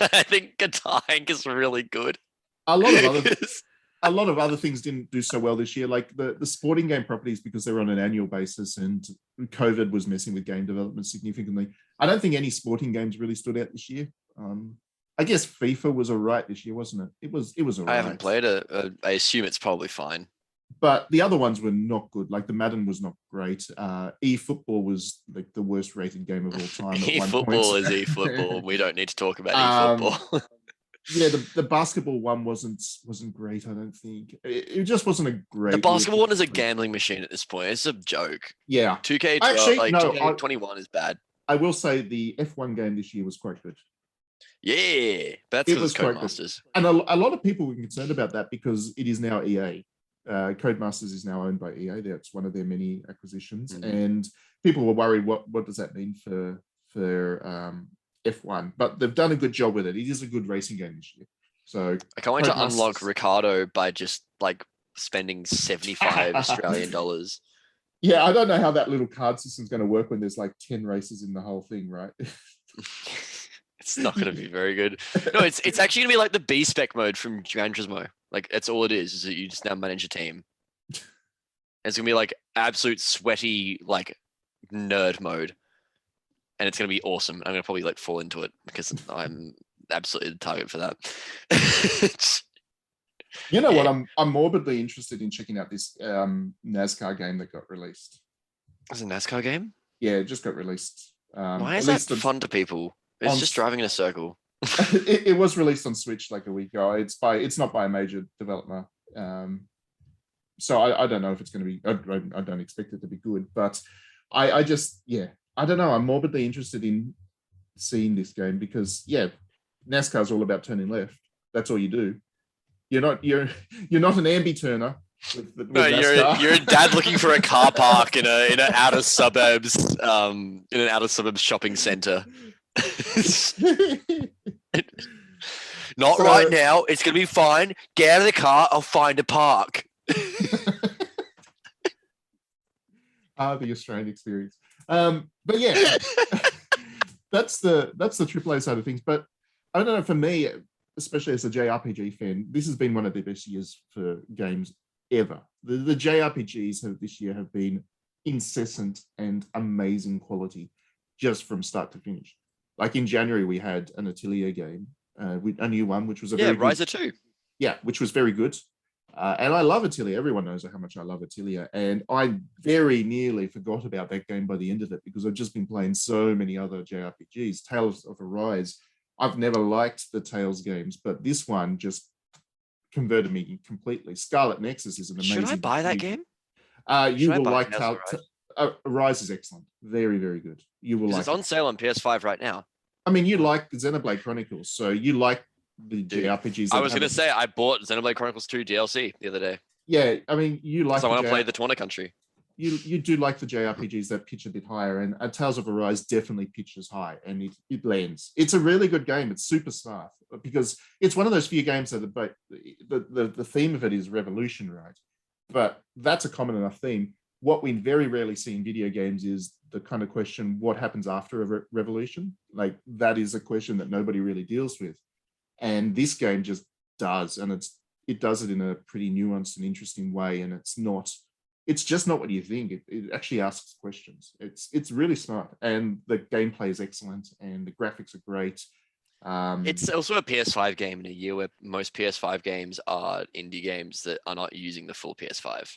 I think Guitar Hank is really good. A lot of other things didn't do so well this year, like the sporting game properties, because they're on an annual basis, and COVID was messing with game development significantly. I don't think any sporting games really stood out this year. I guess FIFA was all right this year, wasn't it? It was all right. I haven't played it. I assume it's probably fine. But the other ones were not good. Like the Madden was not great. eFootball was like the worst rated game of all time. At one point. eFootball is eFootball. We don't need to talk about eFootball. Yeah, the basketball one wasn't great. I don't think it just wasn't a great. The basketball one is a gambling machine at this point. It's a joke. Yeah, 2K12, Actually, no, 2K21 is bad. I will say the F1 game this year was quite good. Yeah, but that's It because was it's quite good. Codemasters. And a lot of people were concerned about that because it is now EA. Codemasters is now owned by EA. That's one of their many acquisitions, and people were worried. What does that mean for F1? But they've done a good job with it. It is a good racing game this year. So I can't wait to Codemasters- unlock Ricardo by just like spending 75 Australian dollars. yeah, I don't know how that little card system is going to work when there's like 10 races in the whole thing, right? It's not going to be very good. No, it's actually going to be like the B spec mode from Gran Turismo. Like that's all it is that you just now manage a team. It's going to be like absolute sweaty like nerd mode, and it's going to be awesome. I'm going to probably like fall into it because I'm absolutely the target for that. You know what? Yeah. I'm morbidly interested in checking out this NASCAR game that got released. It's a NASCAR game. Yeah, it just got released. Why at is that least on- fun to people? It's on just s- driving in a circle. it was released on Switch like a week ago. It's not by a major developer. So I don't know if it's going to be. I don't expect it to be good, but I just I don't know. I'm morbidly interested in seeing this game because NASCAR is all about turning left. That's all you do. You're not an ambi turner. No, you're a dad looking for a car park in an outer suburbs shopping center. Not So- right now. It's gonna be fine. Get out of the car. I'll find a park. The Australian experience. But yeah, that's the AAA side of things. But I don't know, for me, especially as a JRPG fan, this has been one of the best years for games ever. The JRPGs this year have been incessant and amazing quality, just from start to finish. Like in January, we had an Atelier game, a new one, which was a very Riser 2. Yeah, which was very good. And I love Atelier. Everyone knows how much I love Atelier. And I very nearly forgot about that game by the end of it because I've just been playing so many other JRPGs. Tales of Arise. I've never liked the Tales games, but this one just converted me completely. Scarlet Nexus is an amazing. Should I buy that game? You will like Arise is excellent. Very, very good. You will like it's on sale on PS5 right now. I mean, you like Xenoblade Chronicles, so you like the JRPGs. I was going to say, I bought Xenoblade Chronicles 2 DLC the other day. Yeah, I mean, you like. So I want to play the Tawna Country. You do like the JRPGs that pitch a bit higher, and Tales of Arise definitely pitches high, and it lands. It's a really good game. It's super smart because it's one of those few games that the theme of it is revolution, right? But that's a common enough theme. What we very rarely see in video games is the kind of question, what happens after a revolution? Like, that is a question that nobody really deals with. And this game just does, and it does it in a pretty nuanced and interesting way. And it's just not what you think. It actually asks questions. It's really smart, and the gameplay is excellent, and the graphics are great. It's also a PS5 game in a year where most PS5 games are indie games that are not using the full PS5.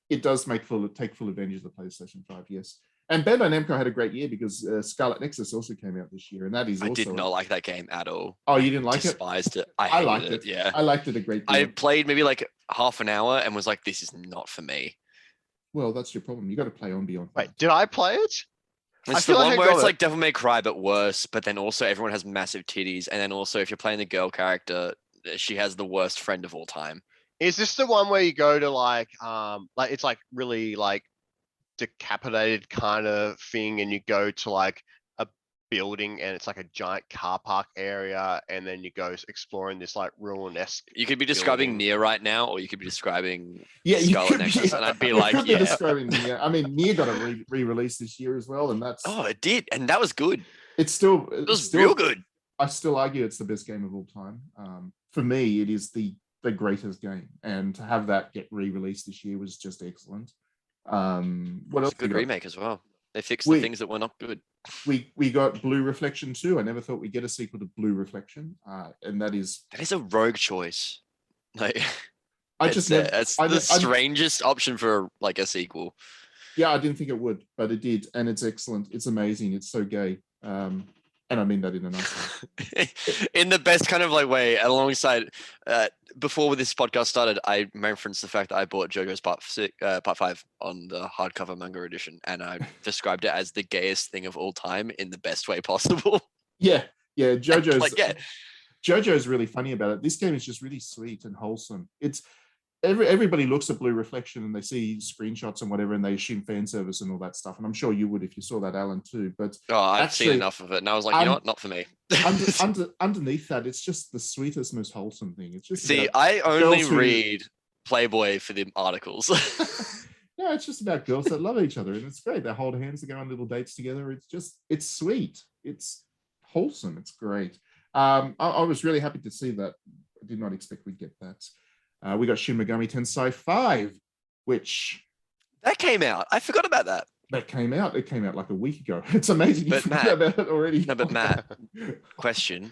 It does take full advantage of the PlayStation 5, yes. And Bandai Namco had a great year because Scarlet Nexus also came out this year, and that is also. I did not like that game at all. Oh, you didn't like Despised it? I liked it. Yeah, I liked it a great deal. I played maybe like half an hour and was like, "This is not for me." Well, that's your problem. You got to play on beyond. Wait, did I play it? It's the one where it's like Devil May Cry, but worse. But then also everyone has massive titties, and then also if you're playing the girl character, she has the worst friend of all time. Is this the one where you go to like it's like really like decapitated kind of thing, and you go to like a building and it's like a giant car park area, and then you go exploring this like ruin-esque. You could be describing Nier right now, or you could be describing Scarlet Nexus, and I'd be like, yeah. Describing Nier. I mean, Nier got a re-release this year as well, and that's. Oh, it did, and that was good. It was real good. I still argue it's the best game of all time. For me, it is the greatest game, and to have that get re-released this year was just excellent. What else? It's a good remake as well. They fixed the things that were not good. We got Blue Reflection 2. I never thought we'd get a sequel to Blue Reflection, and that is a rogue choice. Like, it's the strangest option for like a sequel. Yeah, I didn't think it would, but it did, and it's excellent. It's amazing. It's so gay. And I mean that in a nice way. In the best kind of like way, alongside, before this podcast started, I referenced the fact that I bought JoJo's Part 5 on the hardcover manga edition, and I described it as the gayest thing of all time in the best way possible. Yeah. JoJo's really funny about it. This game is just really sweet and wholesome. It's everybody looks at Blue Reflection and they see screenshots and whatever, and they assume fan service and all that stuff. And I'm sure you would if you saw that, Alan, too. But I've seen enough of it, and I was like, you know what, not for me. Underneath that, it's just the sweetest, most wholesome thing. It's just I only read Playboy for the articles. No, it's just about girls that love each other, and it's great. They hold hands, they go on little dates together. It's sweet. It's wholesome. It's great. I was really happy to see that. I did not expect we'd get that. We got Shin Megami Tensei 5, which... That came out. I forgot about that. That came out. It came out like a week ago. It's amazing you forgot about it already. No, but Matt, question.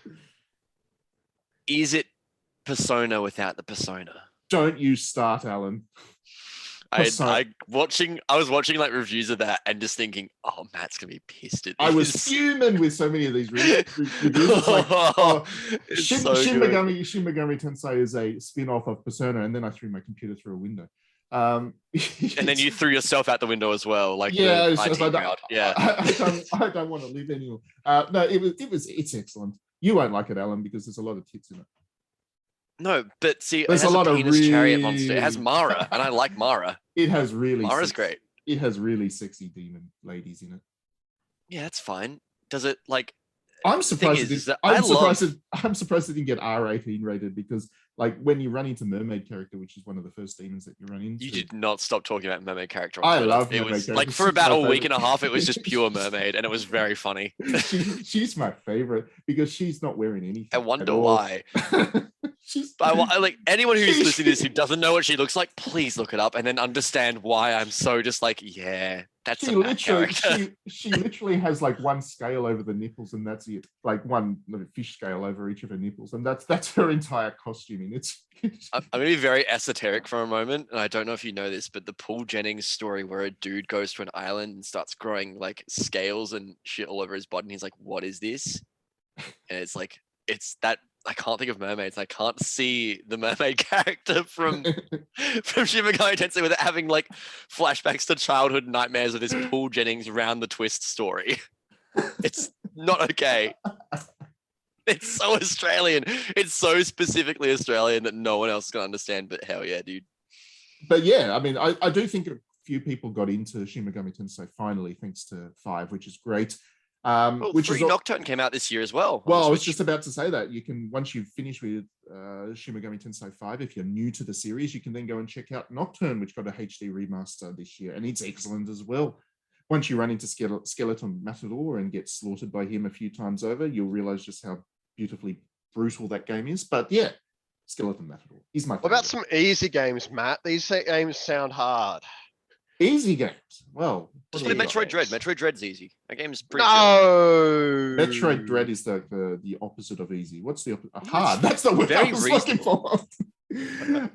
Is it Persona without the persona? Don't you start, Alan. I was watching like reviews of that and just thinking, oh, Matt's gonna be pissed at this. I was fuming with so many of these reviews. It's like, Shin Megami Tensei is a spin-off of Persona, and then I threw my computer through a window. And then you threw yourself out the window as well, like yeah, I I don't want to live anymore. No, it's excellent. You won't like it, Alan, because there's a lot of tits in it. No, but see, there's it has a lot of penis chariot really... monster. It has Mara, and I like Mara. It has really Mara's great. It has really sexy demon ladies in it. Yeah, that's fine. Does it like? I'm surprised. I'm surprised it didn't get R18 rated, because Like when you run into mermaid character, which is one of the first demons that you run into. You did not stop talking about mermaid character on I Twitter. love It mermaid was character. like for She's about my a week and a favorite. half, it was just pure mermaid, and it was very funny. She's my favorite because she's not wearing anything. I wonder at all. why. I like anyone who's She- listening to this who doesn't know what she looks like, please look it up and then understand why I'm so just like, yeah, that's She a Matt literally, character. she literally has like one scale over the nipples, and that's it. Like one fish scale over each of her nipples, and that's her entire costuming. It's I'm gonna be very esoteric for a moment, and I don't know if you know this, but the Paul Jennings story where a dude goes to an island and starts growing like scales and shit all over his body, and he's like, "What is this?" And it's like, it's that I can't think of mermaids. I can't see the mermaid character from Shin Megami Tensei without having like flashbacks to childhood nightmares of this Paul Jennings round the twist story. It's not okay. It's so Australian. It's so specifically Australian that no one else is gonna understand. But hell yeah, dude. But yeah, I mean, I do think a few people got into Shin Megami Tensei finally, thanks to 5, which is great. Well, Which Free is Nocturne came out this year as well. well, I was just about to say that you can, once you've finished with Shin Megami Tensei 5, if you're new to the series, you can then go and check out Nocturne, which got a HD remaster this year, and it's excellent as well. Once you run into Skeleton Matador and get slaughtered by him a few times over, you'll realize just how beautifully brutal that game is. But yeah, Skeleton Matador is my favorite. What about some easy games, Matt? These games sound hard. Easy games? Well, Just what play do we got? Metroid Dread. Metroid Dread's easy. That game's pretty chill. No. Metroid Dread is the opposite of easy. What's the opposite? Hard. That's the word very I was looking for.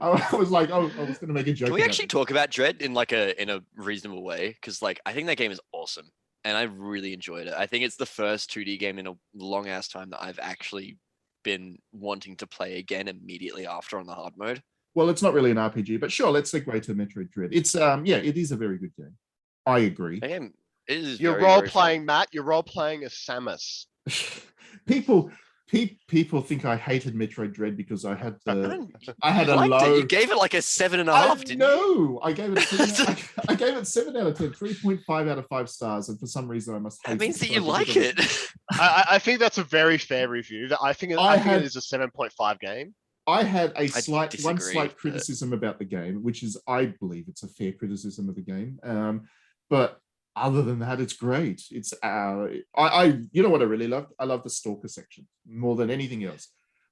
I was like, oh, I was going to make a joke. Can we about actually it. talk about Dread in like a reasonable way? Because like I think that game is awesome, and I really enjoyed it. I think it's the first 2D game in a long ass time that I've actually been wanting to play again immediately after on the hard mode. Well, it's not really an RPG, but sure, let's segue to Metroid Dread. It's yeah, it is a very good game. I agree. That game is You're very, role very playing, Matt. You're role playing as Samus. people think I hated Metroid Dread because I had fun. I had You a liked low. it. You gave it like a 7.5, I didn't you? know. I gave it. I gave it 7 out of 10, 3.5 out of 5 stars, and for some reason I must. That hate means it that you because like of it. I think that's a very fair review. I think it is a 7.5 game. I had one disagree, slight but- criticism about the game, which is I believe it's a fair criticism of the game. But other than that, it's great. It's I you know what I really loved? I love the stalker section more than anything else.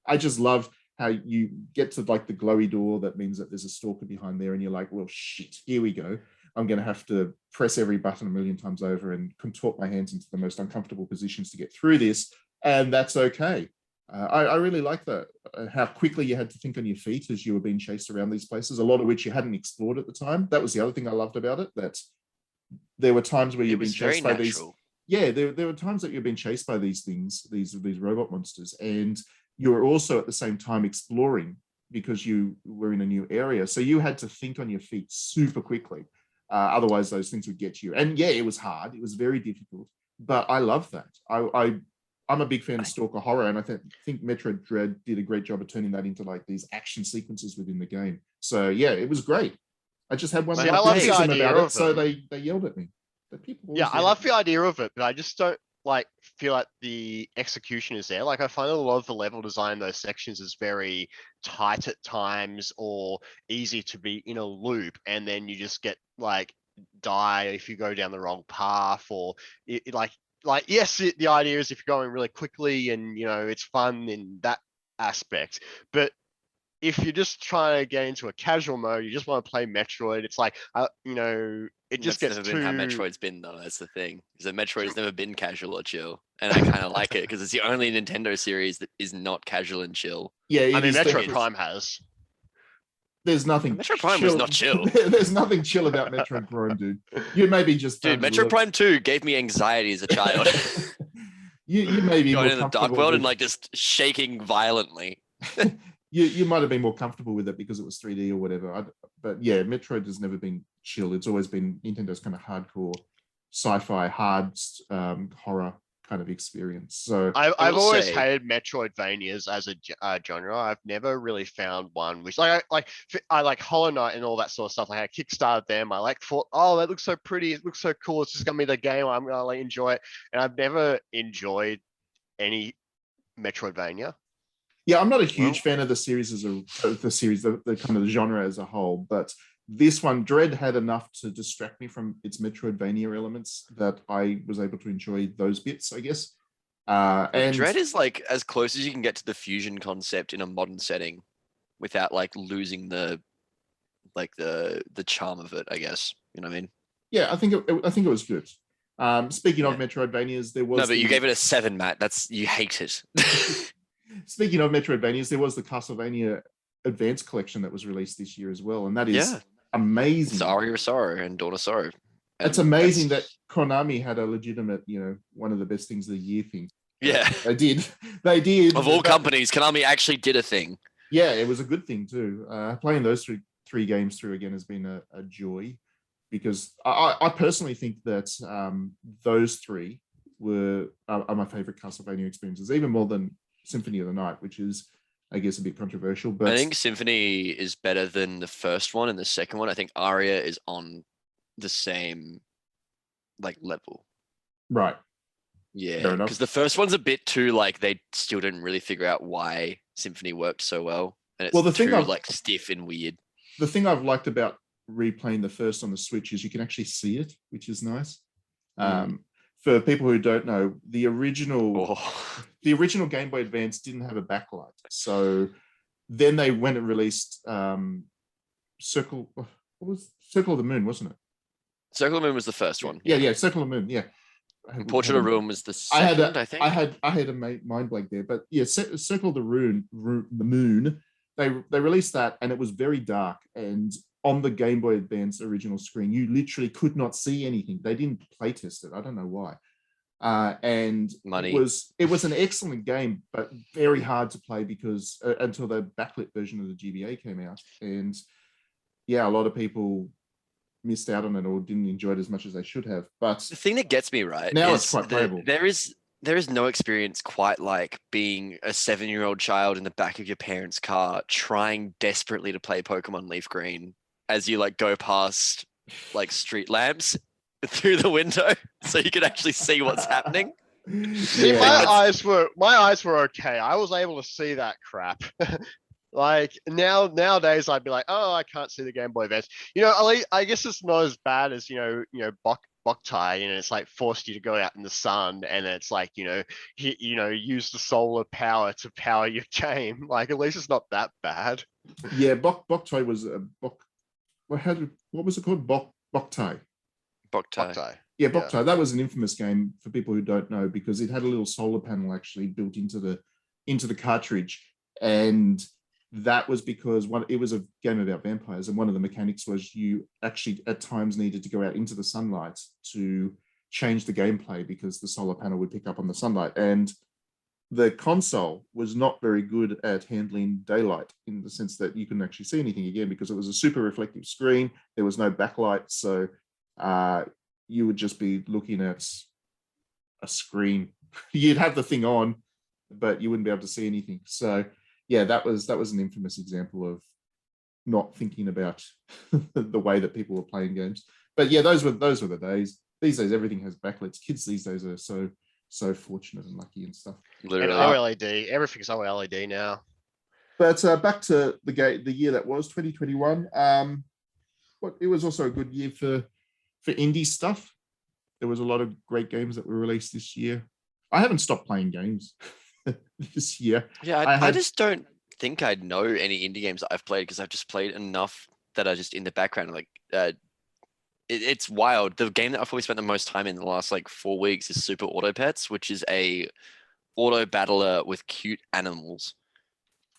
I just love how you get to like the glowy door. That means that there's a stalker behind there, and you're like, well, shit, here we go. I'm going to have to press every button a million times over and contort my hands into the most uncomfortable positions to get through this, and that's okay. I really like that, how quickly you had to think on your feet as you were being chased around these places, a lot of which you hadn't explored at the time. That was the other thing I loved about it, that there were times where It you've been was very chased by these. natural. Yeah, there were times that you've been chased by these things, these robot monsters, and you were also at the same time exploring because you were in a new area. So you had to think on your feet super quickly. Otherwise, those things would get you. And yeah, it was hard. It was very difficult, but I love that. I'm a big fan of stalker horror, and I think Metroid Dread did a great job of turning that into like these action sequences within the game. So yeah, it was great. I just had one See, more I love the criticism idea about it, of so them. they yelled at me. But people Yeah, always I yell love at the me. idea of it, but I just don't like feel like the execution is there. Like I find a lot of the level design in those sections is very tight at times or easy to be in a loop, and then you just get like die if you go down the wrong path, or like yes, the idea is if you're going really quickly and it's fun in that aspect, but if you're just trying to get into a casual mode, you just want to play Metroid, it's like it just That's gets never been how too. Metroid's been though. That's the thing. Is that Metroid has never been casual or chill, and I kind of like it because it's the only Nintendo series that is not casual and chill. Yeah, I it mean, is Metroid definitely- Prime has. There's nothing. Metroid Prime was not chill. There's nothing chill about Metroid Prime, dude. You maybe just Dude, found Metroid Prime 2 gave me anxiety as a child. you may be more Going in the dark comfortable world with, and like just shaking violently. you might have been more comfortable with it because it was 3D or whatever. But yeah, Metroid has never been chill. It's always been Nintendo's kind of hardcore sci-fi, hard horror kind of experience. So I've will always say- hated Metroidvanias as a genre. I've never really found one which I like Hollow Knight and all that sort of stuff. Like I kickstarted them. I thought, oh, that looks so pretty. It looks so cool. It's just gonna be the game. I'm gonna like enjoy it. And I've never enjoyed any Metroidvania. Yeah, I'm not a huge fan of the series the kind of the genre as a whole, but this one, Dread, had enough to distract me from its Metroidvania elements that I was able to enjoy those bits, I guess. And Dread is like as close as you can get to the fusion concept in a modern setting without like losing the charm of it, I guess. You know what I mean? yeah, I think it was good. Speaking of Yeah. Metroidvanias, there No, was but you gave it a 7, Matt. You hate it. speaking of Metroidvanias, there was the Castlevania Advanced Collection that was released this year as well, and that is Yeah. amazing. Sorry or Sorrow and Dawn of Sorrow. It's And amazing that Konami had a legitimate, one of the best things of the year thing. Yeah. They did. They did. Of all companies, Konami actually did a thing. Yeah, it was a good thing too. Playing those three games through again has been a joy, because I personally think that those three are my favorite Castlevania experiences, even more than Symphony of the Night, which is, I guess, a bit controversial. But I think Symphony is better than the first one and the second one. I think Aria is on the same like level. Right. Yeah, because the first one's a bit too like they still didn't really figure out why Symphony worked so well, and it's the thing too like stiff and weird. The thing I've liked about replaying the first on the Switch is you can actually see it, which is nice. For people who don't know, the original Game Boy Advance didn't have a backlight, so then they went and released Circle of the Moon, wasn't it? Circle of the Moon was the first one. Yeah, Circle of the Moon. Yeah. Portrait of Ruin was the second, I think. I had a mind blank there, but yeah, Circle of the Moon. They released that, and it was very dark. And on the Game Boy Advance original screen, you literally could not see anything. They didn't playtest it. I don't know why. And Money. It was an excellent game, but very hard to play because until the backlit version of the GBA came out, and yeah, a lot of people missed out on it or didn't enjoy it as much as they should have. But the thing that gets me right now is it's quite playable. There is no experience quite like being a 7-year-old child in the back of your parents' car trying desperately to play Pokemon Leaf Green as you like go past like street lamps through the window so you can actually see what's happening. See, my eyes were okay. I was able to see that crap. Like nowadays, I'd be like, oh, I can't see the Game Boy Advance. I guess it's not as bad as Boktai, it's like forced you to go out in the sun, and it's like use the solar power to power your game. Like at least it's not that bad. Yeah, Boktai was what was it called? Boktai. Boktai. Yeah, Boktai. Yeah. That was an infamous game for people who don't know, because it had a little solar panel actually built into the cartridge, and that was because it was a game about vampires, and one of the mechanics was you actually at times needed to go out into the sunlight to change the gameplay because the solar panel would pick up on the sunlight. And the console was not very good at handling daylight, in the sense that you couldn't actually see anything again because it was a super reflective screen. There was no backlight, so you would just be looking at a screen. You'd have the thing on, but you wouldn't be able to see anything. So yeah, that was an infamous example of not thinking about the way that people were playing games. But yeah, those were the days. These days, everything has backlights. Kids these days are so fortunate and lucky and stuff. Literally. And OLED, everything's OLED now. But back to the year that was 2021. It was also a good year for indie stuff. There was a lot of great games that were released this year. I haven't stopped playing games this year. Yeah, I just don't think I know any indie games that I've played, because I've just played enough that are just in the background. Like it's wild. The game that I've probably spent the most time in the last like 4 weeks is Super Auto Pets, which is a auto battler with cute animals.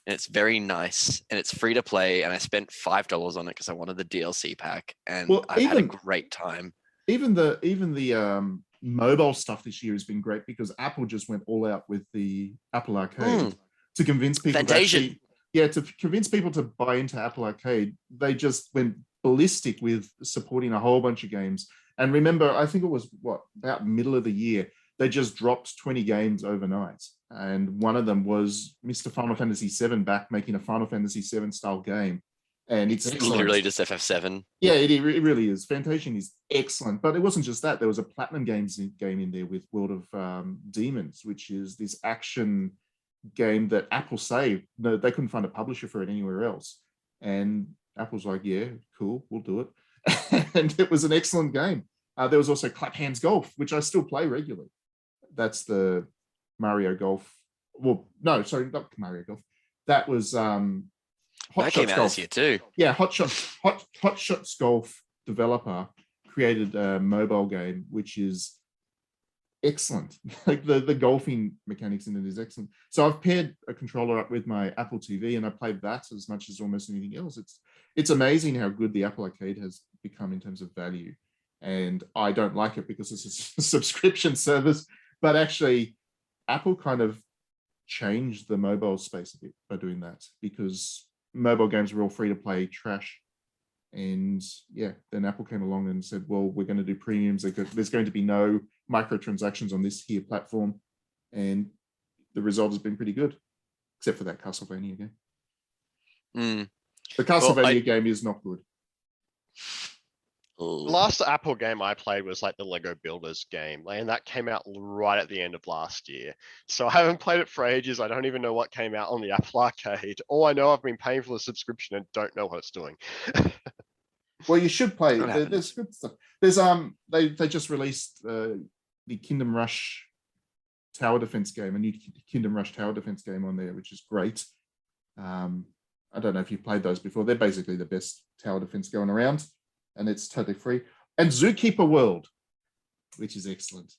And it's very nice, and it's free to play. And I spent $5 on it because I wanted the DLC pack, and I've had a great time. Even the mobile stuff this year has been great, because Apple just went all out with the Apple Arcade to convince people to convince people to buy into Apple Arcade. They just went ballistic with supporting a whole bunch of games. And remember, I think it was about middle of the year, they just dropped 20 games overnight. And one of them was Mr. Final Fantasy VII back, making a Final Fantasy VII style game. And it's literally just FF7. Yeah, it really is. Fantasian is excellent. But it wasn't just that. There was a Platinum Games game in there with World of Demons, which is this action game that Apple saved. No, they couldn't find a publisher for it anywhere else. And Apple's like, yeah, cool, we'll do it. And it was an excellent game. There was also Clap Hands Golf, which I still play regularly. That's the Mario Golf. Well, no, sorry, not Mario Golf. That was Hot That came Shots out Golf. this year too. Yeah, Hot Shots Golf developer created a mobile game, which is excellent. Like the golfing mechanics in it is excellent. So I've paired a controller up with my Apple TV and I played that as much as almost anything else. It's amazing how good the Apple Arcade has become in terms of value. And I don't like it because it's a subscription service, but actually Apple kind of changed the mobile space a bit by doing that, because mobile games were all free to play trash. And yeah, then Apple came along and said, well, we're going to do premiums. There's going to be no microtransactions on this here platform. And the result has been pretty good, except for that Castlevania game. The Castlevania game is not good. The last Apple game I played was like the Lego Builders game, and that came out right at the end of last year. So I haven't played it for ages. I don't even know what came out on the Apple Arcade. All I know, I've been paying for the subscription and don't know what it's doing. Well, you should play. There's good stuff. There's they just released the Kingdom Rush tower defense game, a new Kingdom Rush tower defense game on there, which is great. I don't know if you've played those before. They're basically the best tower defense going around, and it's totally free. And Zookeeper World, which is excellent.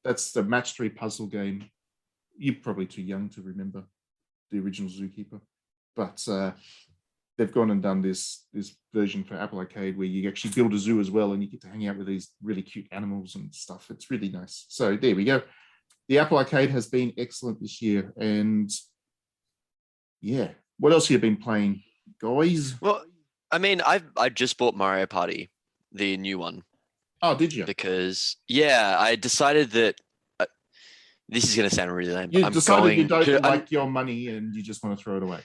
That's the match 3 puzzle game. You're probably too young to remember the original Zookeeper, but they've gone and done this version for Apple Arcade where you actually build a zoo as well, and you get to hang out with these really cute animals and stuff. It's really nice. So there we go. The Apple Arcade has been excellent this year. And yeah, what else have you been playing, guys? Well, I mean, I just bought Mario Party, the new one. Oh, did you? Because yeah, I decided that this is going to sound really lame. You decided you don't like your money and you just want to throw it away.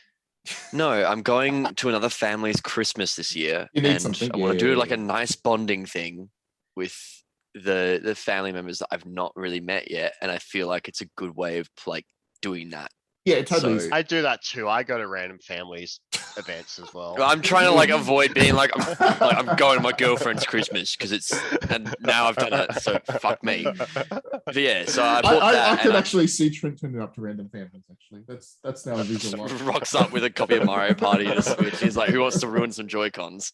No, I'm going to another family's Christmas this year. You need and something. I want to do like a nice bonding thing with the family members that I've not really met yet, and I feel like it's a good way of like doing that. Yeah, it totally So- is. I do that too. I go to random families events as well. I'm trying to like avoid being like I'm going to my girlfriend's Christmas because and now I've done it, so fuck me. But yeah, so I bought that. I could actually see Trent turning up to random families. Actually, that's now a visual line. Rocks up with a copy of Mario Party to Switch. He's like, who wants to ruin some Joy-Cons?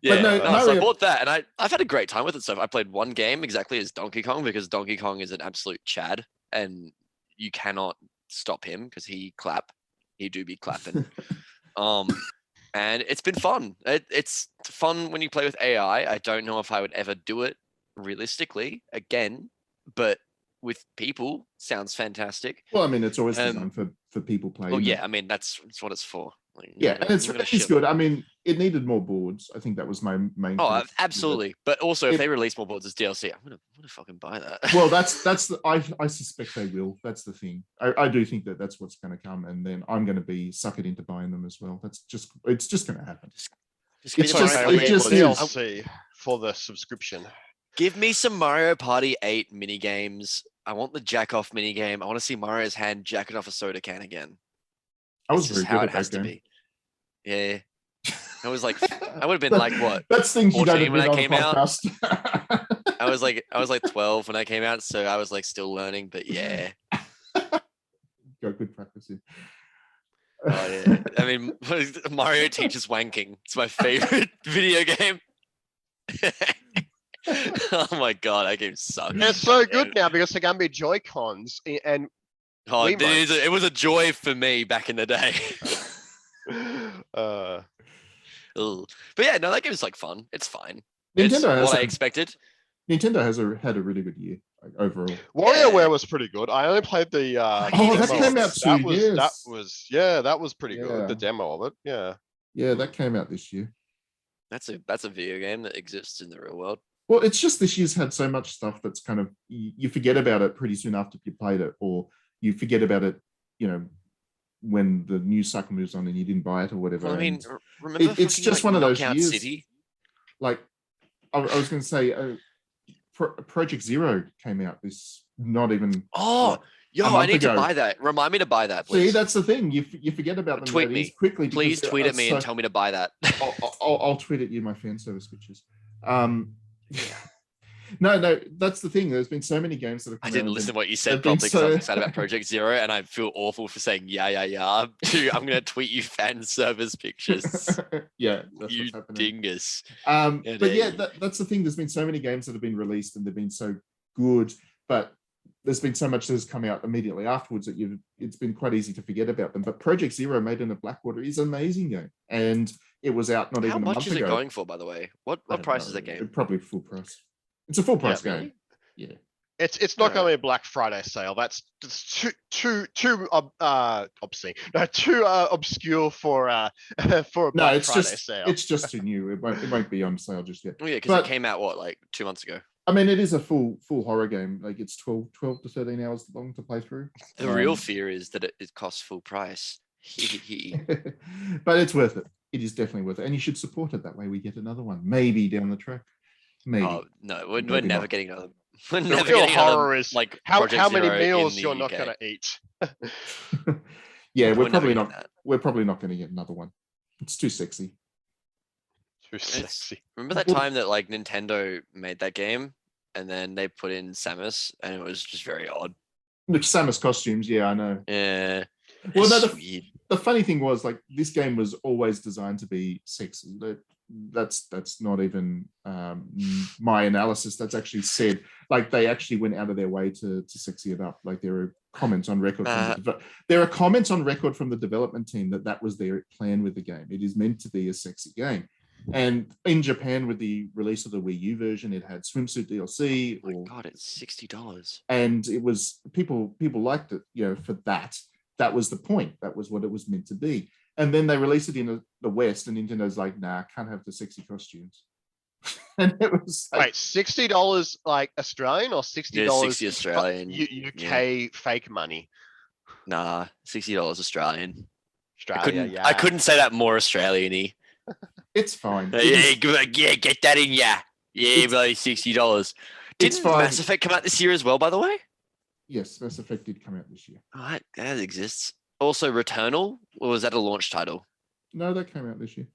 Yeah, so I bought that, and I've had a great time with it. So I played one game exactly as Donkey Kong, because Donkey Kong is an absolute Chad, and you cannot stop him because he do be clapping. And it's been fun. It's fun when you play with AI. I don't know if I would ever do it realistically again, but with people, sounds fantastic. Well, I mean, it's always designed for people playing. Well, yeah, I mean that's what it's for. Like, yeah, and it's good. I mean, it needed more boards. I think that was my main. Oh, absolutely. But also, if they release more boards as DLC, I'm gonna fucking buy that. Well, I suspect they will. That's the thing. I do think that's what's going to come, and then I'm going to be suckered into buying them as well. It's just going to happen. Just give me it just is. DLC for the subscription. Give me some Mario Party 8 mini games. I want the jack off mini game. I want to see Mario's hand jacking off a soda can again. I was That's very how good it at has that to game. be. Yeah. I was like, I would have been like what? That's things you don't 14 when I admit on a came out. podcast. I was like 12 when I came out, so I was like still learning. But yeah. Got good practice in. Oh yeah. I mean, Mario teaches wanking. It's my favorite video game. Oh my god, that game sucks. And it's so good now because they're going to be Joy-Cons and Oh, Wiimotes. it was a joy for me back in the day. Ugh. But yeah, no, that game's like fun. It's fine. It's what I expected. Nintendo had a really good year, like, overall. WarioWare was pretty good. I only played the that demo came of out it. 2 years. That was pretty Yeah. good. The demo of it, yeah. Yeah, that came out this year. That's a video game that exists in the real world. Well, it's just this year's had so much stuff that's kind of you forget about it pretty soon after you played it, or you forget about it, when the news cycle moves on and you didn't buy it or whatever. Well, I mean, And remember it's fucking, just like, one of those Knockout years. City? Like I was going to say, Project Zero came out. This not even. Oh, Yo, I month need to ago. buy that. Remind me to buy that, See, please. that's the thing. You forget about them Tweet nowadays me. quickly. because Please there tweet are at me and tell me to buy that. I'll tweet at you my fan service pictures. Yeah. No, that's the thing. There's been so many games that have come I out didn't and listen to been- what you said they've been properly because I was so- excited about Project Zero, and I feel awful for saying yeah. Dude, I'm gonna tweet you fan service pictures. Yeah, that's You what's happening. dingus. But yeah, that's the thing. There's been so many games that have been released and they've been so good, but there's been so much that has come out immediately afterwards that it's been quite easy to forget about them. But Project Zero, Made in a Blackwater, is an amazing game, and it was out not How even a much month is it ago. going for, by the way? What I don't price know, is that game? Probably full price. It's a full price game. Really? Yeah. It's not Alright. going to be a Black Friday sale. That's too obscene. No, too obscure for a No, Black it's Friday just sale. it's just too new. It won't be on sale just yet. Oh yeah, because But- it came out what, like 2 months ago. I mean, it is a full horror game. Like it's 12 to 13 hours long to play through. The real Um, fear is that it costs full price. but it's worth it. It is definitely worth it, and you should support it. That way, we get another one, maybe down the track. Maybe. Oh no, we're Maybe never not. getting another. We're The never real getting another, horror is like how Project many Zero in meals the you're not UK. going to eat. Yeah, We're we're never probably getting not. that. We're probably not going to get another one. It's too sexy. Too sexy. Remember that Well- time that like Nintendo made that game and then they put in Samus and it was just very odd. The Samus costumes, yeah, I know. Yeah. Well, no, it's weird. The funny thing was, like, this game was always designed to be sexy. That's not even my analysis. That's actually said. Like, they actually went out of their way to sexy it up. Like, there are comments on record. There are comments on record from the development team that was their plan with the game. It is meant to be a sexy game. And in Japan, with the release of the Wii U version, it had swimsuit DLC. Oh my God, it's $60. And it was people liked it, for that. That was the point. That was what it was meant to be. And then they released it in the West, and Nintendo's like, nah, can't have the sexy costumes. And it was like, Wait, $60 like Australian or $60 Yeah, 60 Australian. UK fake money? Nah, $60 Australian. Australia, I couldn't say that more Australian-y. it's fine. Yeah, It is- get that in, yeah. Yeah, It's- bloody $60. it's Didn't fine. Mass Effect come out this year as well, by the way? Yes, Mass Effect did come out this year. Oh, that exists. Also, Returnal, or was that a launch title? No, that came out this year.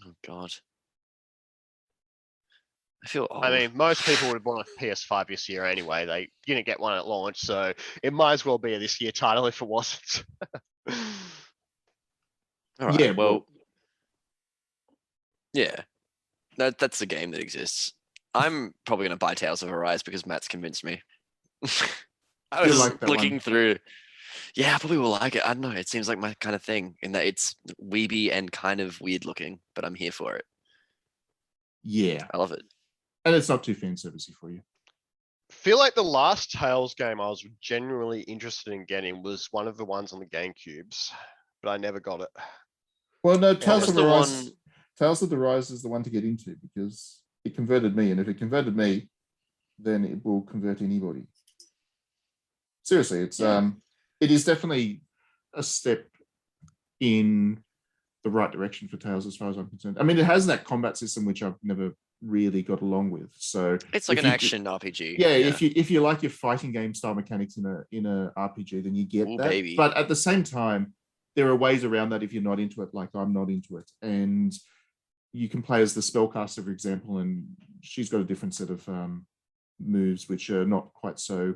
Oh God, I feel old. I mean, most people would have bought a PS5 this year anyway. They didn't get one at launch, so it might as well be a this year title if it wasn't. all right. yeah, Well, yeah, that's the game that exists. I'm probably gonna buy Tales of Arise because Matt's convinced me. I You was like that looking one? through. Yeah, I probably will like it. I don't know. It seems like my kind of thing in that it's weeby and kind of weird looking, but I'm here for it. Yeah, I love it. and it's not too fan servicey for you. Feel like the last Tales game I was genuinely interested in getting was one of the ones on the GameCubes, but I never got it. Well, no, What Tales was of the the Rise. one? Tales of the Rise is the one to get into because it converted me, and if it converted me, then it will convert anybody. Seriously, it's Yeah. it is definitely a step in the right direction for Tales, as far as I'm concerned. I mean, it has that combat system which I've never really got along with. So It's like if an you- action RPG. yeah, if you like your fighting game style mechanics in a RPG, then you get Ooh, that. baby. But at the same time, there are ways around that if you're not into it, like I'm not into it. And you can play as the spellcaster, for example, and she's got a different set of moves which are not quite so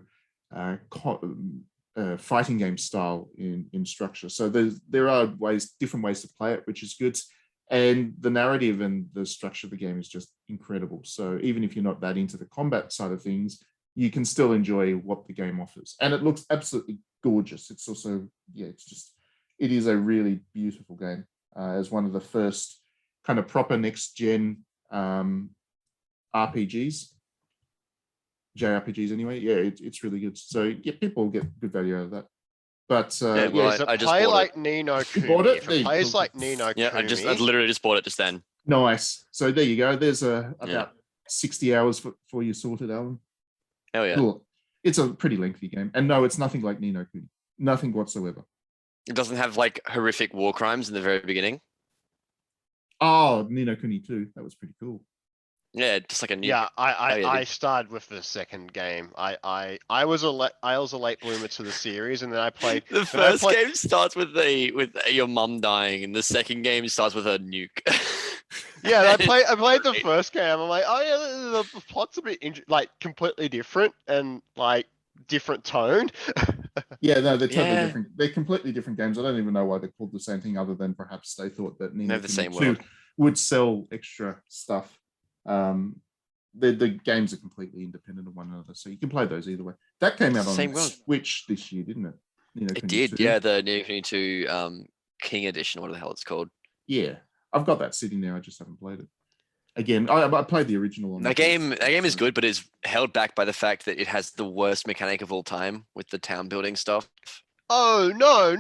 fighting game style in structure. So there are different ways to play it, which is good. And the narrative and the structure of the game is just incredible. So even if you're not that into the combat side of things, you can still enjoy what the game offers. And it looks absolutely gorgeous. It's also, it is a really beautiful game. As one of the first kind of proper next-gen RPGs, JRPGs anyway. Yeah, it's really good. So yeah, people will get good value out of that. But Yeah, well, Does it I just play bought it. like Nino You bought Kuni? it? If There it you plays go. like Nino Yeah, I Kuni, literally just bought it just then. nice. So there you go. There's about Yeah. 60 hours for you sorted, Alan. Hell yeah. Cool. It's a pretty lengthy game. And no, it's nothing like Nino Kuni. Nothing whatsoever. It doesn't have like horrific war crimes in the very beginning. Oh, Nino Kuni 2. That was pretty cool. Yeah, just like a new. Yeah, yeah, I dude. started with the second game. I was a late bloomer to the series, and then I played. The Then I first played. game starts with your mum dying, and the second game starts with a nuke. Yeah, And it's I played the great. first game. I'm like, oh yeah, the plot's a bit like completely different and like different tone. Yeah, no, they're totally Yeah, different. They're completely different games. I don't even know why they're called the same thing, other than perhaps they thought that they Nino have the Kuni same 2 world. would sell extra stuff. The games are completely independent of one another, so you can play those either way. That came out on Same world. Switch this year, didn't it? Nino It Kuni did, 2. yeah. The Neo Kuni 2 King Edition, whatever the hell it's called. Yeah, I've got that sitting there. I just haven't played it. Again, I played the original on the That game is so- good, but is held back by the fact that it has the worst mechanic of all time with the town building stuff. Oh no!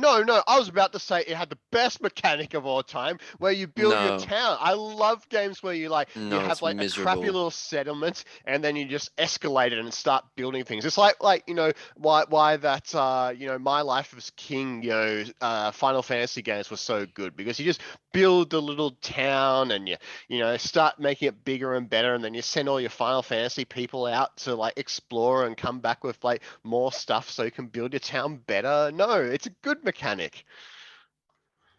I was about to say it had the best mechanic of all time, where you build your No, town. I love games where you no, have it's like a crappy miserable. little settlement, and then you just escalate it and start building things. It's like why that My Life as King Final Fantasy games were so good, because you just build the little town and you start making it bigger and better, and then you send all your Final Fantasy people out to like explore and come back with like more stuff so you can build your town better. No, it's a good mechanic.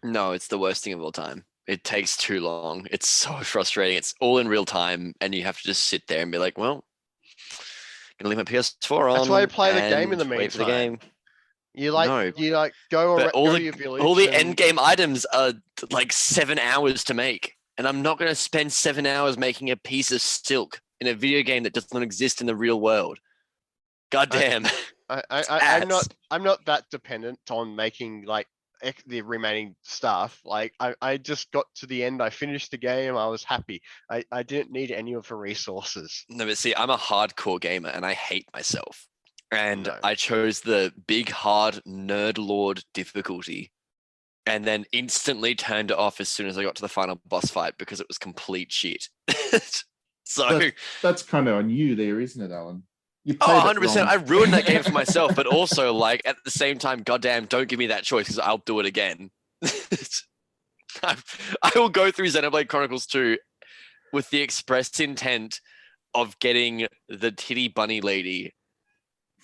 No, it's the worst thing of all time. It takes too long. It's so frustrating. It's all in real time, and you have to just sit there and be like, well, gonna leave my PS4 That's why you on play the game in and the wait for the meantime. game. You No, go but go to your all village the and end game items are like 7 hours to make, and I'm not gonna spend 7 hours making a piece of silk in a video game that does not exist in the real world. God damn. I'm not that dependent on making like the remaining stuff. Like I just got to the end, I finished the game, I was happy. I didn't need any of the resources. No, but see, I'm a hardcore gamer and I hate myself. And No. I chose the big, hard Nerd Lord difficulty and then instantly turned it off as soon as I got to the final boss fight because it was complete shit. So, That's kind of on you there, isn't it, Alan? You oh, played it 100%. wrong. I ruined that game for myself, but also, like, at the same time, goddamn, don't give me that choice because I'll do it again. I will go through Xenoblade Chronicles 2 with the express intent of getting the titty bunny lady,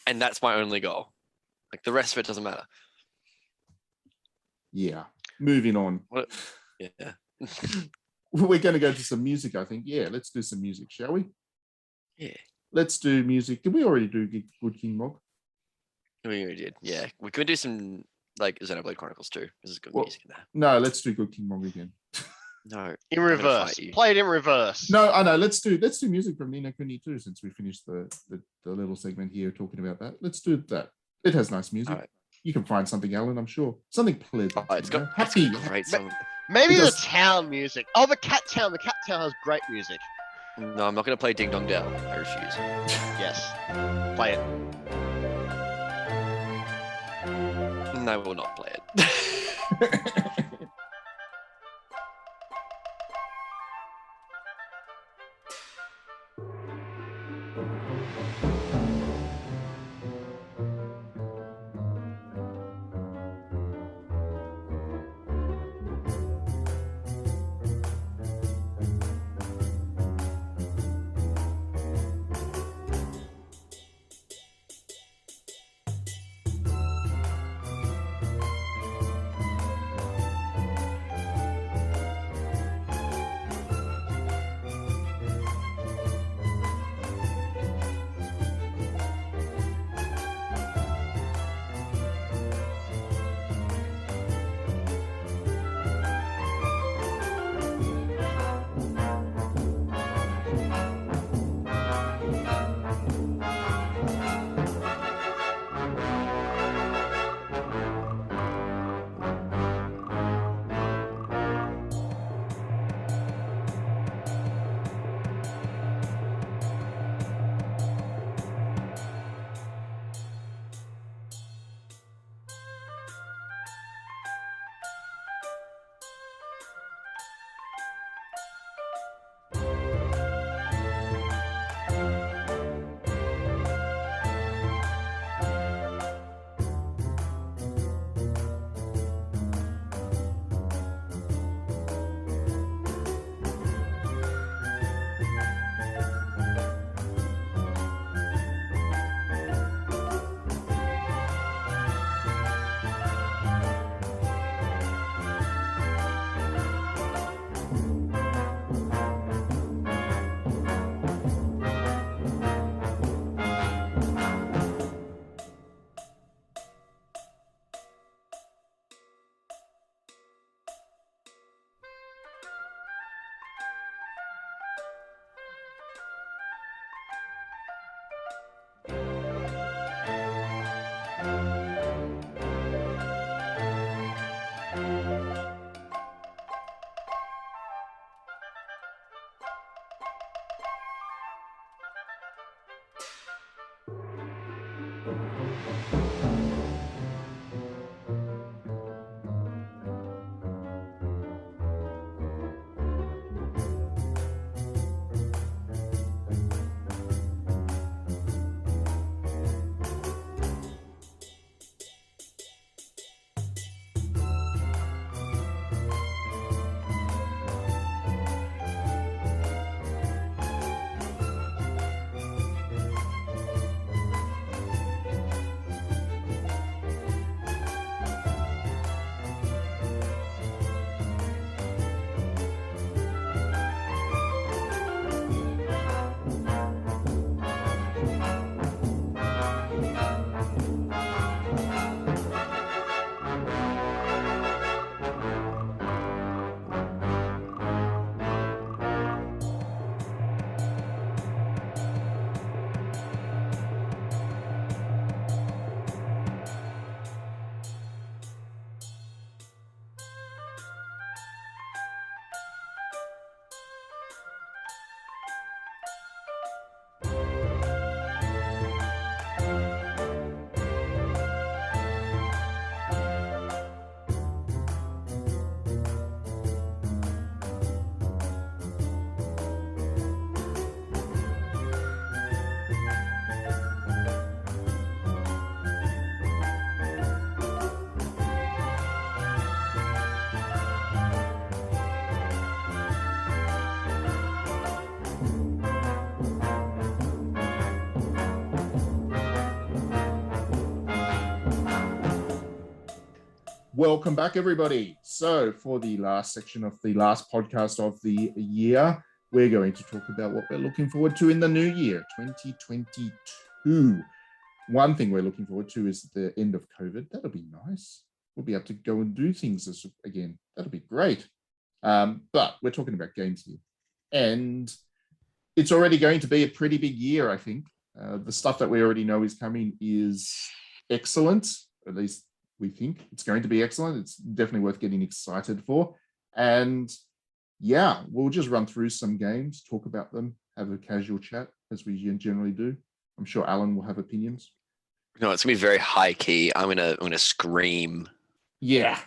and that's my only goal. Like, the rest of it doesn't matter. Yeah. Moving on. What? Yeah. We're going to go to some music, I think. Yeah, let's do some music, shall we? Yeah. Let's do music. Did we already do Good King Mog? We already did. Yeah. We could do some, like, Xenoblade Chronicles 2. This is good Well, music in there. No, let's do Good King Mog again. No. In I'm gonna reverse. fight you. Play it in reverse. No, I know. Let's do music from Nino Kuni 2 since we finished the little segment here talking about that. Let's do that. It has nice music. Alright. You can find something, Alan, I'm sure. Something pleasant. Oh, it's got happy. It's got great song. Maybe It the does- town music. Oh, the cat town. The cat town has great music. No, I'm not going to play Ding Dong Dell. I refuse. Yes. Play it. No, I will not play it. Welcome back, everybody. So for the last section of the last podcast of the year, we're going to talk about what we're looking forward to in the new year, 2022. One thing we're looking forward to is the end of COVID. That'll be nice. We'll be able to go and do things again. That'll be great. But we're talking about games here. And it's already going to be a pretty big year, I think. The stuff that we already know is coming is excellent, at least we think it's going to be excellent. It's definitely worth getting excited for. And yeah, we'll just run through some games, talk about them, have a casual chat as we generally do. I'm sure Alan will have opinions. No, it's gonna be very high key. I'm gonna scream. Yeah.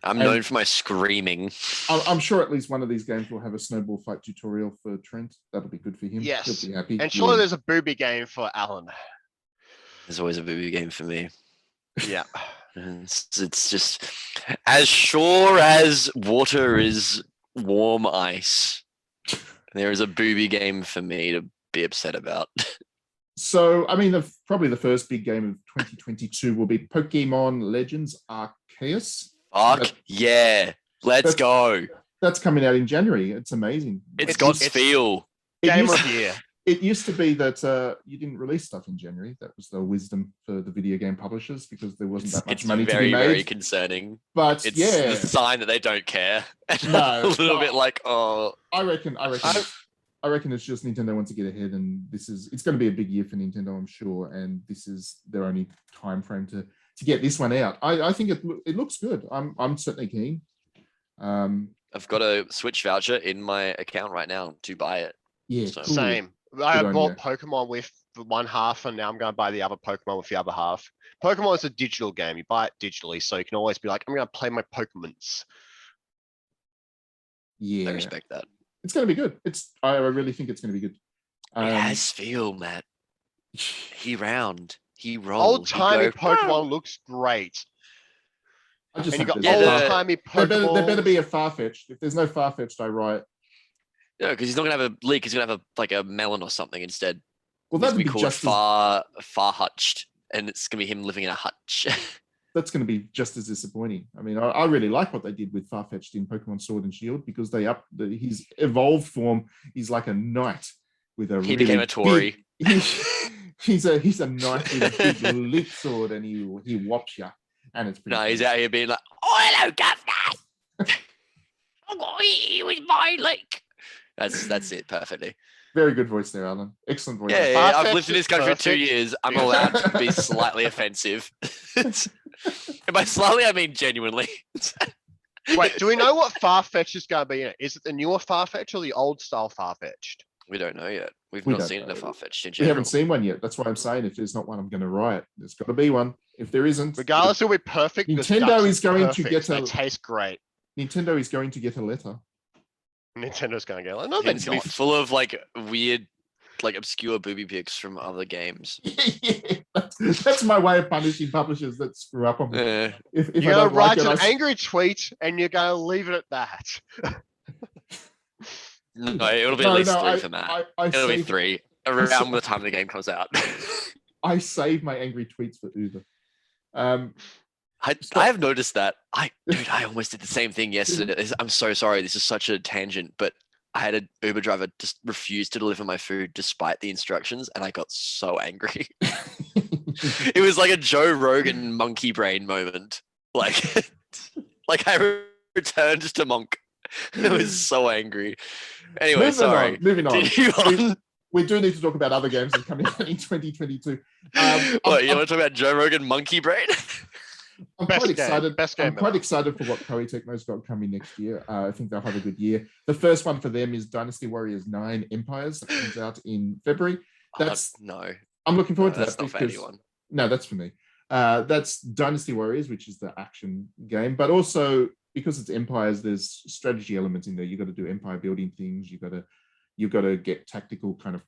I'm known for my screaming. I'm sure at least one of these games will have a snowball fight tutorial for Trent. That'll be good for him. Yes. He'll be happy. And surely there's a booby game for Alan. There's always a booby game for me. Yeah. It's just as sure as water is warm ice. There is a booby game for me to be upset about. So, I mean, probably the first big game of 2022 will be Pokemon Legends Arceus. Fuck yeah. Let's go. That's coming out in January. It's amazing. It's got feel. Game of the year. It used to be that you didn't release stuff in January. That was the wisdom for the video game publishers because there wasn't that much money to be made. It's very concerning. But it's yeah, the sign that they don't care. No, a little bit like, oh. I reckon it's just Nintendo wants to get ahead, and it's going to be a big year for Nintendo, I'm sure. And this is their only time frame to get this one out. I think it looks good. I'm certainly keen. I've got a Switch voucher in my account right now to buy it. Yeah, So- cool. Same. I bought Pokemon with the one half, and now I'm going to buy the other Pokemon with the other half. Pokemon is a digital game. You buy it digitally, so you can always be like, I'm going to play my Pokemons. Yeah, I respect that. it's going to be good. I really think it's going to be good. It has feel, Matt. He round. He rolls. Old timey Pokemon looks great. I just And you hope got there's- old timey there Pokemon. better be a Farfetch'd. If there's no Farfetch'd, I write. Yeah, because he's not gonna have a leak. He's gonna have a melon or something instead. Well, He's that'd gonna be be called just far hutched, and it's gonna be him living in a hutch. that's going to be just as disappointing. I mean, I really like what they did with Farfetch'd in Pokemon Sword and Shield because his evolved form is like a knight with a. He became a Tory. He's a knight with a big lit sword, and he whops you, and it's pretty. No, he's out here being like, "Oh, hello, governor. Oh, he was my lake." That's it perfectly. Very good voice there, Alan. Excellent voice. Yeah, Farfetch'd I've lived in this is country for 2 perfect. years. I'm allowed to be slightly offensive. And by slightly, I mean genuinely. Wait, do we know what Farfetch is going to be in it? Is it the newer Farfetch or the old style Farfetched? We don't know yet. We've We not don't seen know. a Farfetch'd in We general. haven't seen one yet. That's why I'm saying if there's not one, I'm going to riot. There's got to be one. If there isn't, Regardless, it'll be perfect. The Nintendo ducks are is going to perfect. get They a- taste great. Nintendo is going to get a letter. Nintendo's going to get like, no, And they're it's gonna be not. full of like weird, like obscure booby pics from other games. Yeah, that's my way of punishing publishers that screw up on me. If I You're going don't to write like it, an I angry tweet and you're going to leave it at that. No, it'll be No, at least no, 3 for Matt. I It'll be save, 3 sa- around the time the game comes out. I save my angry tweets for Uber. I have noticed that. Dude, I almost did the same thing yesterday. I'm so sorry. This is such a tangent, but I had an Uber driver just refuse to deliver my food despite the instructions, and I got so angry. It was like a Joe Rogan monkey brain moment. Like, like I returned to monk. I was so angry. Anyway, sorry. Moving on. Did you on? We do need to talk about other games that are coming out in 2022. What, you want to talk about Joe Rogan monkey brain? I'm Best quite game, excited. best game I'm quite ever. excited for what Koei Tecmo's got coming next year. I think they'll have a good year. The first one for them is Dynasty Warriors 9 Empires that comes out in February. That's no. I'm looking forward to That's that not for because anyone. no, that's for me. That's Dynasty Warriors, which is the action game, but also because it's Empires, there's strategy elements in there. You got to do empire building things. You got to get tactical kind of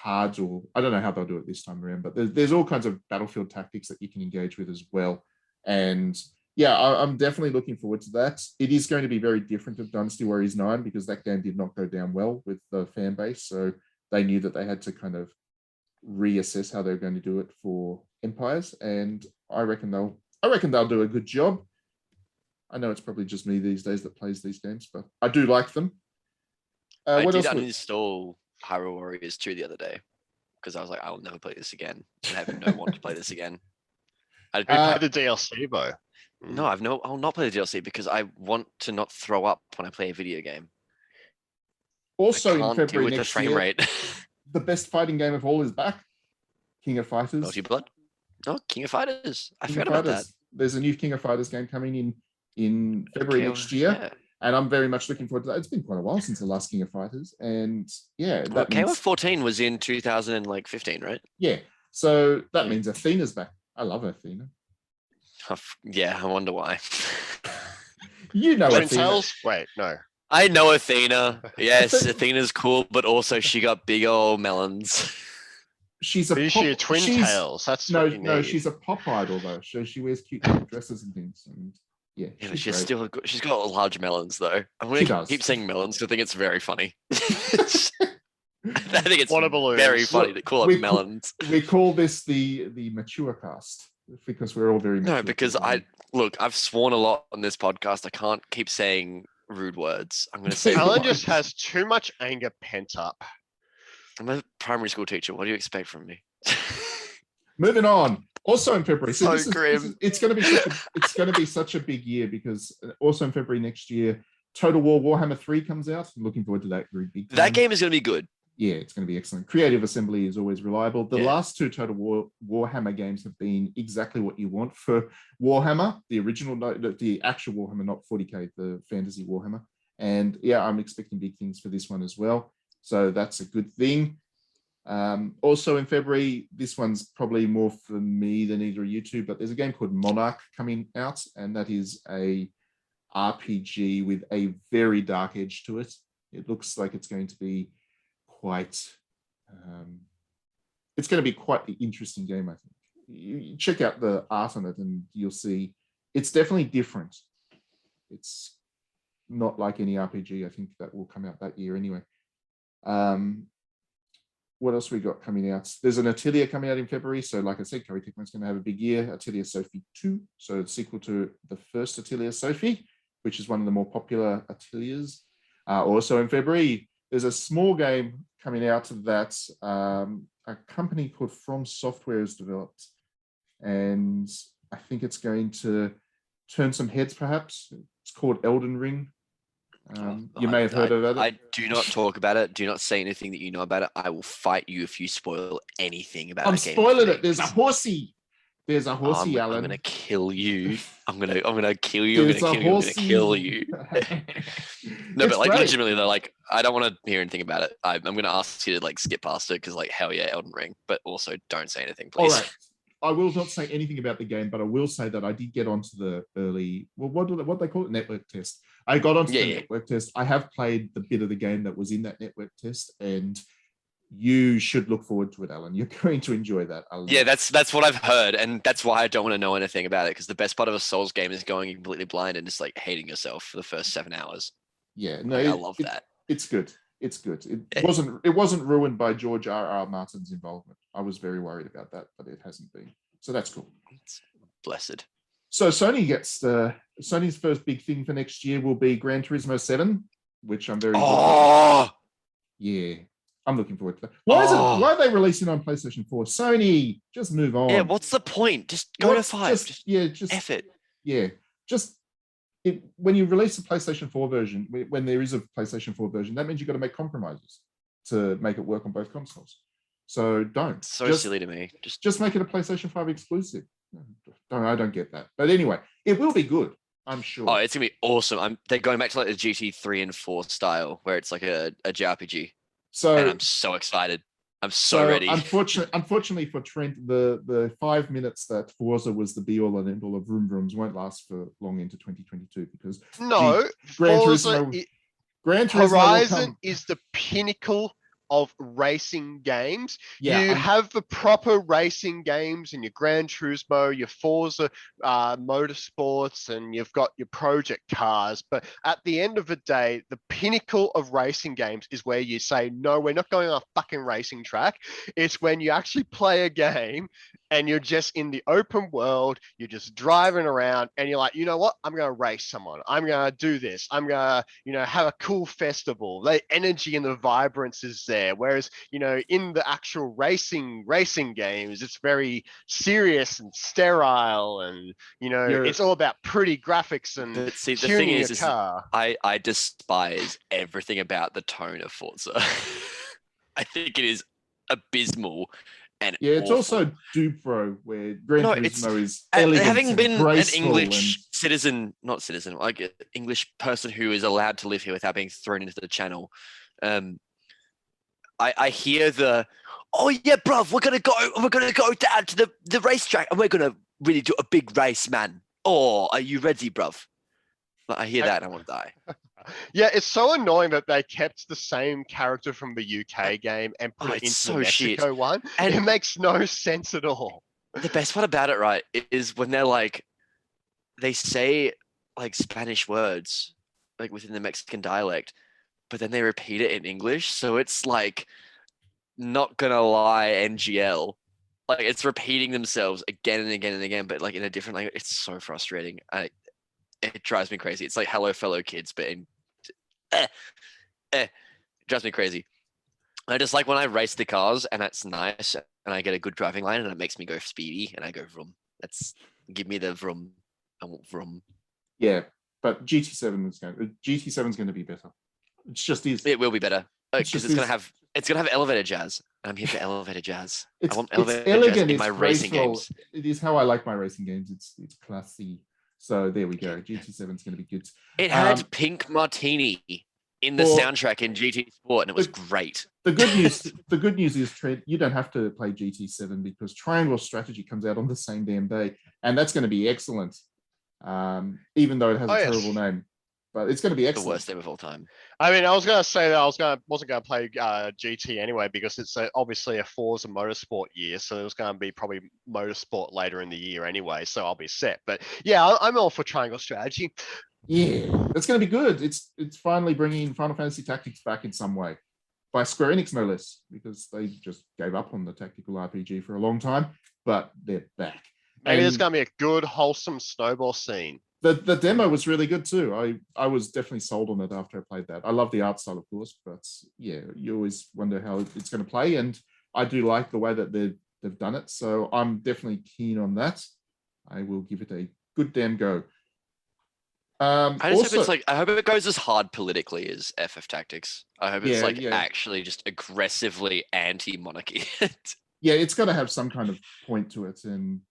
cards, or I don't know how they'll do it this time around, but there's all kinds of battlefield tactics that you can engage with as well. And yeah, I'm definitely looking forward to that. It is going to be very different to Dynasty Warriors 9 because that game did not go down well with the fan base. So they knew that they had to kind of reassess how they're going to do it for Empires. And I reckon they'll do a good job. I know it's probably just me these days that plays these games, but I do like them. I What did else? uninstall Hyrule Warriors 2 the other day because I was like, I'll never play this again. I have no want to play this again. We played the DLC though. No, I'll not play the DLC because I want to not throw up when I play a video game. Also I in can't deal February with the next frame year, rate. the best fighting game of all is back. King of Fighters. Naughty Blood? Oh, King of Fighters. I King forgot of about that. Fighters. There's a new King of Fighters game coming in February next year. Yeah. And I'm very much looking forward to that. It's been quite a while since the last King of Fighters. And yeah, Well, that means KOF 14 was in 2015, right? yeah. So that Yeah. means Athena's back. I love Athena. Yeah, I wonder why. You know Twin Athena. Tails? Wait, no. I know Athena. Yes, Athena's cool, but also she got big old melons. She's a Is she a Twin Tails? That's no, what you no. need. She's a pop idol though. So she wears cute little dresses and things. And yeah, Yeah, but she's great. she's got large melons though. I'm She gonna does. keep saying melons because I think it's very funny. I think it's Water balloons. very funny to call We it call- melons. We call this the mature cast because we're all very mature. No, because I've sworn a lot on this podcast. I can't keep saying rude words. I'm gonna say Alan one. just has too much anger pent up. I'm a primary school teacher. What do you expect from me? Moving on. Also in February, So this grim. it's going to be such a big year because also in February next year, Total War Warhammer 3 comes out. I'm looking forward to that very big. That time. game is gonna be good. Yeah, it's going to be excellent. Creative Assembly is always reliable. The Yeah. last two Total War Warhammer games have been exactly what you want for Warhammer, the original, the actual Warhammer, not 40k, the fantasy Warhammer. And yeah, I'm expecting big things for this one as well. So that's a good thing. Also in February, this one's probably more for me than either of you two, but there's a game called Monarch coming out, and that is a RPG with a very dark edge to it. It looks like it's going to be quite the interesting game. I think you check out the art on it and you'll see it's definitely different. It's not like any RPG I think that will come out that year anyway. What else we got coming out? There's an Atelier coming out in February. So like I said, Koei Tecmo's going to have a big year. Atelier Sophie 2, so it's sequel to the first Atelier Sophie, which is one of the more popular Ateliers. Also in February, there's a small game coming out that a company called From Software has developed. And I think it's going to turn some heads, perhaps. It's called Elden Ring. You may have heard of it. I do not talk about it. Do not say anything that you know about it. I will fight you if you spoil anything about I'm a game. spoiling it. There's a horsey. There's a horsey, I'm Alan. gonna kill you. I'm gonna kill you. There's a I'm gonna kill horsey. you. No, It's but like great. legitimately though, like I don't want to hear anything about it. I'm gonna ask you to like skip past it because like hell yeah, Elden Ring. But also don't say anything, All please. right. I will not say anything about the game, but I will say that I did get onto the early, well, what they call it, network test. I got onto the network test. I have played the bit of the game that was in that network test, and you should look forward to it, Alan. You're going to enjoy that. Yeah, that's what I've heard, and that's why I don't want to know anything about it. Because the best part of a Souls game is going completely blind and just like hating yourself for the first 7 hours. Yeah, no, like, I love that. It's good. It's good. It wasn't ruined by George R.R. Martin's involvement. I was very worried about that, but it hasn't been. So that's cool. It's blessed. So Sony's first big thing for next year will be Gran Turismo 7, which I'm very yeah. I'm looking forward to that. Why are they releasing on PlayStation 4? Sony, just move on. Yeah, what's the point? Just go to 5. Just F it. Yeah, just when you release a PlayStation 4 version, when there is a PlayStation 4 version, that means you've got to make compromises to make it work on both consoles. So don't. So silly to me. Just make it a PlayStation 5 exclusive. I don't get that. But anyway, it will be good, I'm sure. Oh, it's gonna be awesome. They're going back to like the GT3 and 4 style, where it's like a JRPG. And I'm so excited. I'm so ready. Unfortunately for Trent, the 5 minutes that Forza was the be all and end all of Vroom Vrooms won't last for long into 2022 because Gran Turismo Horizon is the pinnacle of racing games. Yeah, you have the proper racing games in your Gran Turismo, your Forza Motorsports, and you've got your Project Cars. But at the end of the day, the pinnacle of racing games is where you say, no, we're not going on a fucking racing track. It's when you actually play a game and you're just in the open world, you're just driving around and you're like, you know what? I'm going to race someone. I'm going to do this. I'm going to, have a cool festival. The energy and the vibrance is there. Whereas, in the actual racing games, it's very serious and sterile and, it's all about pretty graphics and but see, the thing is I despise everything about the tone of Forza. I think it is abysmal. And it's also Dupro, where Gran Turismo is elegant, having been an English like an English person who is allowed to live here without being thrown into the channel. I hear oh yeah, bruv, we're gonna go down to the racetrack and we're gonna really do a big race, man. Oh, are you ready, bruv? I hear that and I want to die. Yeah, it's so annoying that they kept the same character from the UK game and put it into the Mexico one. And it makes no sense at all. The best part about it, right, is when they're like, they say like Spanish words, like within the Mexican dialect, but then they repeat it in English. So it's like, not gonna lie, NGL. Like it's repeating themselves again and again and again, but like in a different language. It's so frustrating. It drives me crazy. It's like hello, fellow kids, but it drives me crazy. I just like when I race the cars and that's nice and I get a good driving line and it makes me go speedy and I go vroom. Give me the vroom. I want vroom. Yeah, but GT7 is going to be better. It just is. It will be better because it's gonna have elevator jazz. I'm here for elevator jazz. I want elevator elegant, jazz in my racing games. It is how I like my racing games. It's classy. So there we go. GT7 is going to be good. It had Pink Martini in the soundtrack in GT Sport, and it was great. The good news is, Trent, you don't have to play GT7 because Triangle Strategy comes out on the same damn day, and that's going to be excellent. Even though it has a terrible name, but it's going to be excellent. The worst game of all time. I mean, I was going to say that wasn't going to play GT anyway because it's obviously a Forza Motorsport year, so there's going to be probably Motorsport later in the year anyway, so I'll be set. But yeah, I'm all for Triangle Strategy. Yeah, that's going to be good. It's finally bringing Final Fantasy Tactics back in some way, by Square Enix no less, because they just gave up on the tactical RPG for a long time, but they're back. Maybe there's going to be a good, wholesome snowball scene. The demo was really good too. I was definitely sold on it after I played that. I love the art style, of course, but yeah, you always wonder how it's going to play, and I do like the way that they've done it. So I'm definitely keen on that. I will give it a good damn go. I hope it goes as hard politically as FF Tactics. I hope it's actually just aggressively anti-monarchy. Yeah, it's got to have some kind of point to it, and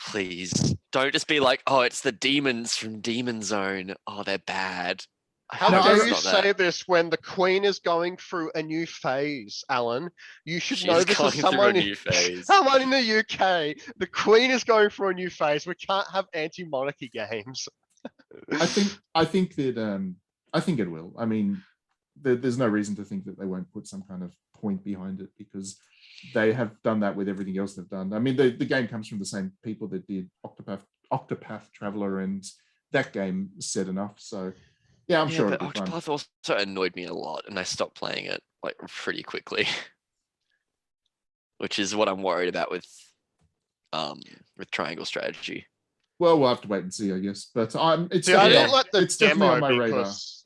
Please don't just be like, oh, it's the demons from Demon Zone. Oh, they're bad. I How hope dare it's you not say that. this when the Queen is going through a new phase, Alan? You should know She's this going as through a new phase. someone in the UK. The Queen is going through a new phase. We can't have anti-monarchy games. I think that I think it will. I mean, there's no reason to think that they won't put some kind of point behind it because they have done that with everything else they've done. I mean, the game comes from the same people that did Octopath Traveler, and that game said enough. So yeah, I'm Yeah, sure but it'll be fun. Octopath also annoyed me a lot, and I stopped playing it like pretty quickly, which is what I'm worried about with Triangle Strategy. Well, we'll have to wait and see, I guess. But it's See, I definitely, didn't like the it's definitely on demo my radar. because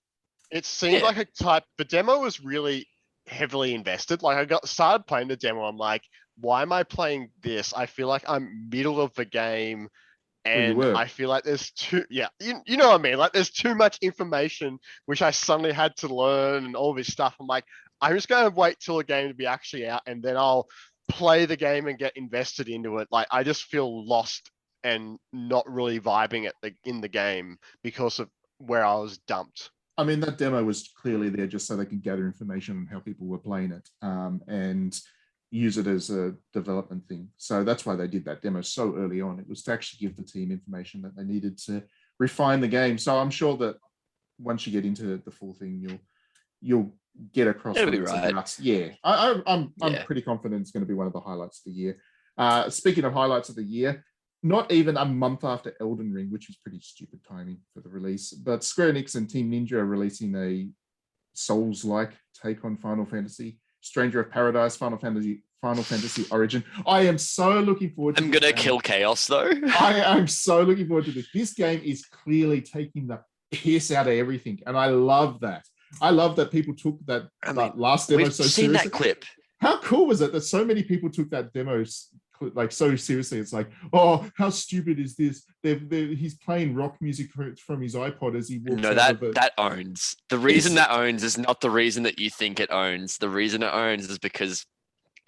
it seemed Yeah. like a type. The demo was really heavily invested. Like I got started playing the demo. I'm like, why am I playing this? I feel like I'm middle of the game. Well, you And were. I feel like there's you know what I mean? Like there's too much information which I suddenly had to learn and all this stuff. I'm like, I'm just going to wait till the game to be actually out and then I'll play the game and get invested into it. Like I just feel lost and not really vibing in the game because of where I was dumped. I mean, that demo was clearly there just so they could gather information on how people were playing it and use it as a development thing. So that's why they did that demo so early on. It was to actually give the team information that they needed to refine the game. So I'm sure that once you get into the full thing, you'll get across. It'll be what it's right. about. Yeah, I'm Yeah. pretty confident it's going to be one of the highlights of the year. Speaking of highlights of the year, not even a month after Elden Ring, which was pretty stupid timing for the release, but Square Enix and Team Ninja are releasing a Souls-like take on Final Fantasy. Stranger of Paradise, Final Fantasy Origin. I am so looking forward to I'm this gonna game. kill Chaos though. I am so looking forward to this. This game is clearly taking the piss out of everything, and I love that. I love that people took that last demo We've so seen seriously. that clip. How cool was it that so many people took that demo like so seriously? It's like, oh, how stupid is this? He's playing rock music from his iPod as he walks. No, that owns. The reason that owns is not the reason that you think it owns. The reason it owns is because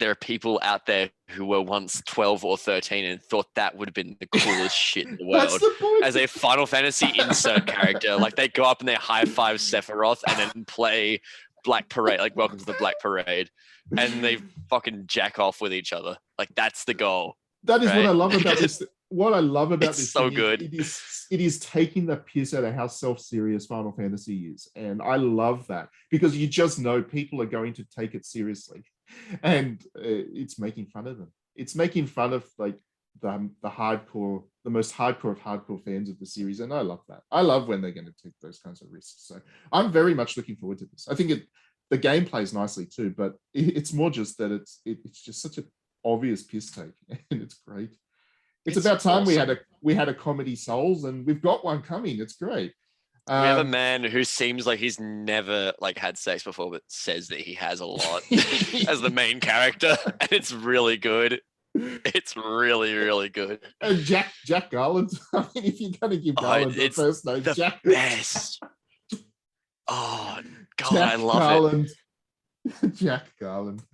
there are people out there who were once 12 or 13 and thought that would have been the coolest shit in the world. That's the point. As a Final Fantasy insert character. Like they go up and they high five Sephiroth and then play Black Parade, like Welcome to the Black Parade. And they fucking jack off with each other. Like that's the goal. That is right? what I love about this. What I love about It's this so thing good. It is taking the piss out of how self-serious Final Fantasy is, and I love that because you just know people are going to take it seriously, and it's making fun of them. It's making fun of like the hardcore, the most hardcore of hardcore fans of the series, and I love that. I love when they're going to take those kinds of risks. So I'm very much looking forward to this. I think the game plays nicely too, but it's more just that it's just such an obvious piss take, and it's great. It's about time awesome. we had a comedy Souls, and we've got one coming. It's great. We have a man who seems like he's never like had sex before, but says that he has a lot as the main character, and it's really good. It's really, really good. And Jack Garland. I mean, if you're gonna give Garland the it's first name, the Jack. best. Oh God, Jack I love Garland. Jack Garland.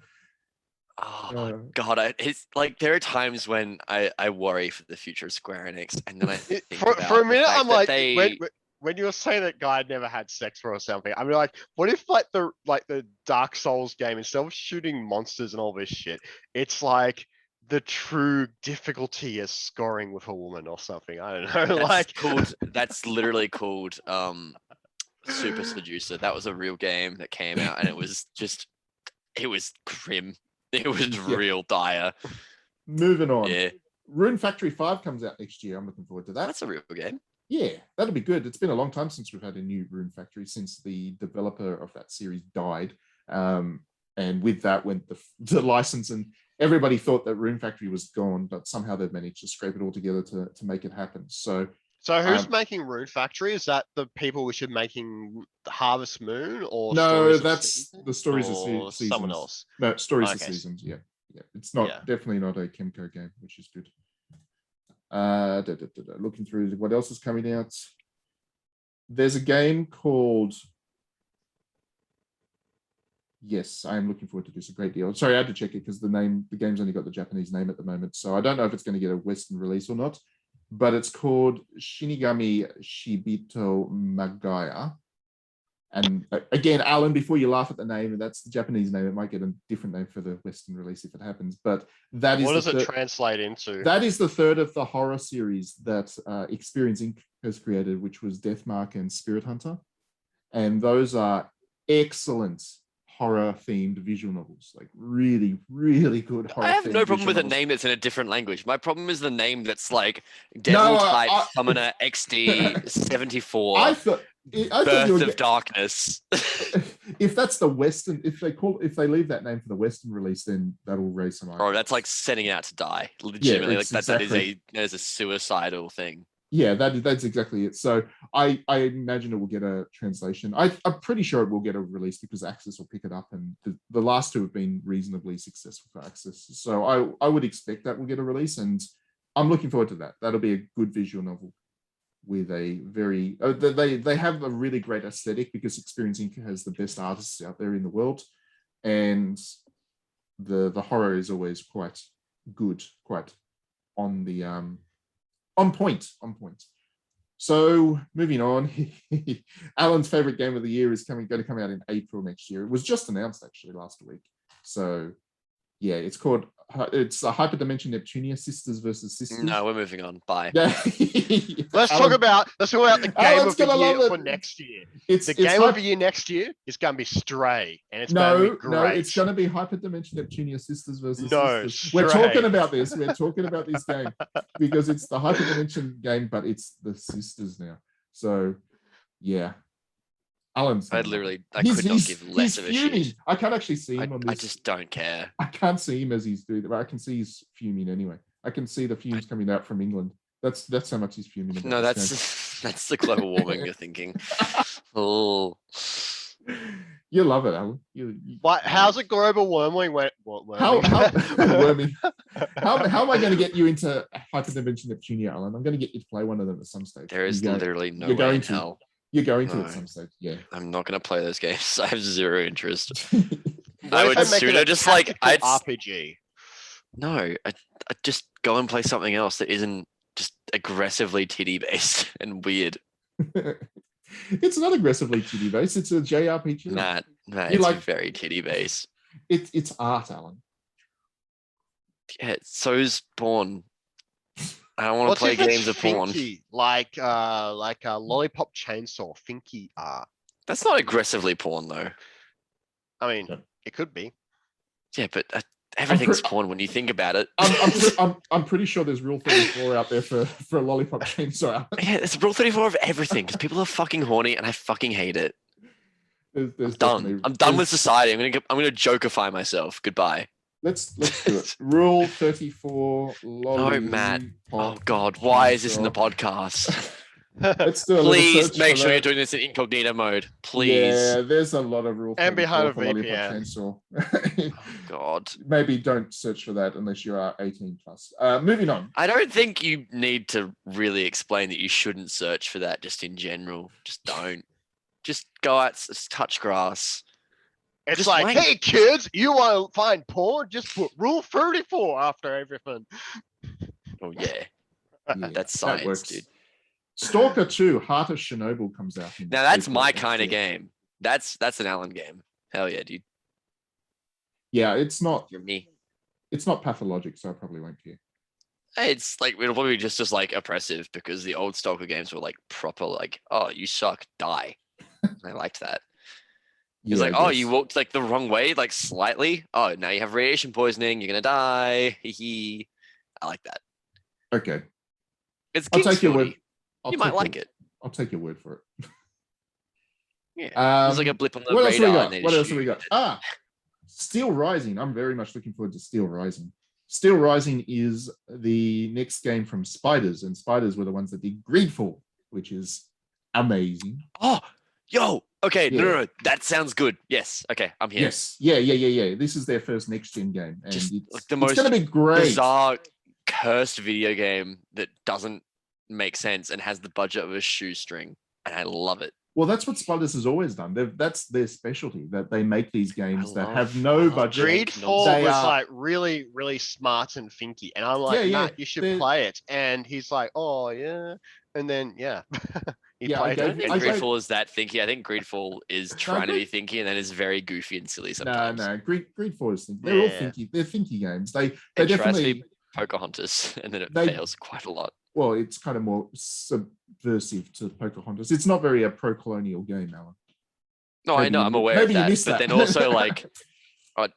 Oh God, it's like there are times when I worry for the future of Square Enix, and then I think For a minute, I'm like, they... when you were saying that guy never had sex or something, I'm like, what if like the Dark Souls game, instead of shooting monsters and all this shit, it's like the true difficulty is scoring with a woman or something. I don't know. That's literally called Super Seducer. That was a real game that came out, and it was grim. It was real dire. Moving on. Yeah. Rune Factory 5 comes out next year. I'm looking forward to that. That's a real game. Yeah, that'll be good. It's been a long time since we've had a new Rune Factory, since the developer of that series died. And with that went the license, and everybody thought that Rune Factory was gone, but somehow they've managed to scrape it all together to make it happen. So who's making Rune Factory? Is that the people which are making Harvest Moon, or no? That's the Stories of Seasons. Someone else. No, Stories of Seasons. Yeah. It's not definitely not a Chemco game, which is good. Looking through what else is coming out. There's a game called Yes, I am looking forward to this a great deal. Sorry, I had to check it because the game's only got the Japanese name at the moment, so I don't know if it's going to get a Western release or not. But it's called Shinigami Shibito Magaya. And again, Alan, before you laugh at the name, that's the Japanese name. It might get a different name for the Western release if it happens. But that is what does it translate into? That is the third of the horror series that Experience Inc. has created, which was Deathmark and Spirit Hunter. And those are excellent horror-themed visual novels, like really, really good horror. I have no problem with a name that's in a different language. My problem is the name that's like Devil Type Summoner XD 74. I thought Birth of Darkness. If that's the Western, if they leave that name for the Western release, then that'll raise some. Bro, that's like setting out to die. Legitimately, like that exactly. that is a suicidal thing. Yeah, that's exactly it. So I imagine it will get a translation. I'm pretty sure it will get a release because Axis will pick it up, and the last two have been reasonably successful for Axis. So I would expect that will get a release, and I'm looking forward to that. That'll be a good visual novel with a very they have a really great aesthetic because Experience Inc. has the best artists out there in the world, and the horror is always quite good, quite on the on point. So moving on, Alan's favorite game of the year is going to come out in April next year. It was just announced actually last week. So yeah, it's a Hyperdimension Neptunia, Sisters versus Sisters. No, we're moving on. Bye. Yeah. Let's talk about the game of the year for next year. The game of the year next year is going to be Stray, and it's going to be great. No, it's going to be Hyperdimension Neptunia, Sisters versus Sisters. Stray. We're talking about this. We're talking about this game because it's the Hyperdimension game, but it's the Sisters now. So yeah. Alan's I could not give less of a shit. I can't actually see him on this. I just don't care. I can't see him as he's doing it, but I can see he's fuming anyway. I can see the fumes coming out from England. That's how much he's fuming. No, that's the global warming you're thinking. Oh, you love it, Alan. How's it global warming? How am I going to get you into Hyperdimension Neptunia, Alan? I'm going to get you to play one of them at some stage. There is literally no way in hell. You're going to at some stage, yeah. I'm not going to play those games. I have zero interest. I would sooner just like RPG. No, I just go and play something else that isn't just aggressively titty based and weird. It's not aggressively titty based. It's a JRPG. Nah, it's very titty based. It's art, Alan. Yeah, so's porn. I don't want to play games of porn. Like a lollipop chainsaw, finky art. That's not aggressively porn though. I mean, it could be. Yeah, but everything's porn when you think about it. I'm pretty sure there's Rule 34 out there for a lollipop chainsaw. Yeah, there's Rule 34 of everything because people are fucking horny and I fucking hate it. I'm done with society. I'm gonna jokeify myself. Goodbye. Let's do it. Rule 34. No, Matt. Oh God, why is this in the podcast? Let's do Please make sure you're doing this in incognito mode. Please. Yeah, there's a lot of rule. And behind a VPN. Oh, God. Maybe don't search for that unless you are 18 plus. Moving on. I don't think you need to really explain that you shouldn't search for that just in general. Just don't. Just go out, touch grass. It's just like, hey kids, you want to find porn? Just put Rule 34 after everything. Oh yeah, that's science, dude. Stalker 2, Heart of Chernobyl comes out. Now that's my kind of game. That's an Alan game. Hell yeah, dude. Yeah, it's not. You're me. It's not pathologic, so I probably won't care. It's like it'll probably be just like oppressive because the old Stalker games were like proper, like, oh, you suck, die. I liked that. It's like, oh, you walked like the wrong way, like slightly. Oh, now you have radiation poisoning. You're gonna die. Hee. I like that. Okay. I'll take your word. You might like it. I'll take your word for it. Yeah. There's like a blip on the radar. What else have we got? Steel Rising. I'm very much looking forward to Steel Rising. Steel Rising is the next game from Spiders, and Spiders were the ones that did Greedfall, which is amazing. Oh, yo. Okay, yeah. No. That sounds good. Yes. Okay, I'm here. Yes. Yeah. This is their first next-gen game. And just it's, like the most going to be great. Bizarre, cursed video game that doesn't make sense and has the budget of a shoestring. And I love it. Well, that's what Spiders has always done. That's their specialty, that they make these games that have I no love budget. Greedfall They was are- like really, really smart and thinky. And I'm like, Yeah, Matt, you should play it. And he's like, oh yeah. And then he Yeah, I played I gave- don't it. think I And he's like, Greedfall is that thinky. I think Greedfall is trying to be Greed- thinky and then is very goofy and silly No, sometimes. no, Greedfall is thinky. They're all Yeah. thinky. They're thinky games. They It tries to definitely. be Pocahontas and then it They- fails quite a lot. Well, it's kind of more subversive to Pocahontas. It's not very a pro-colonial game, Alan. No, Maybe I know, you- I'm aware maybe you of that. missed But that. then also like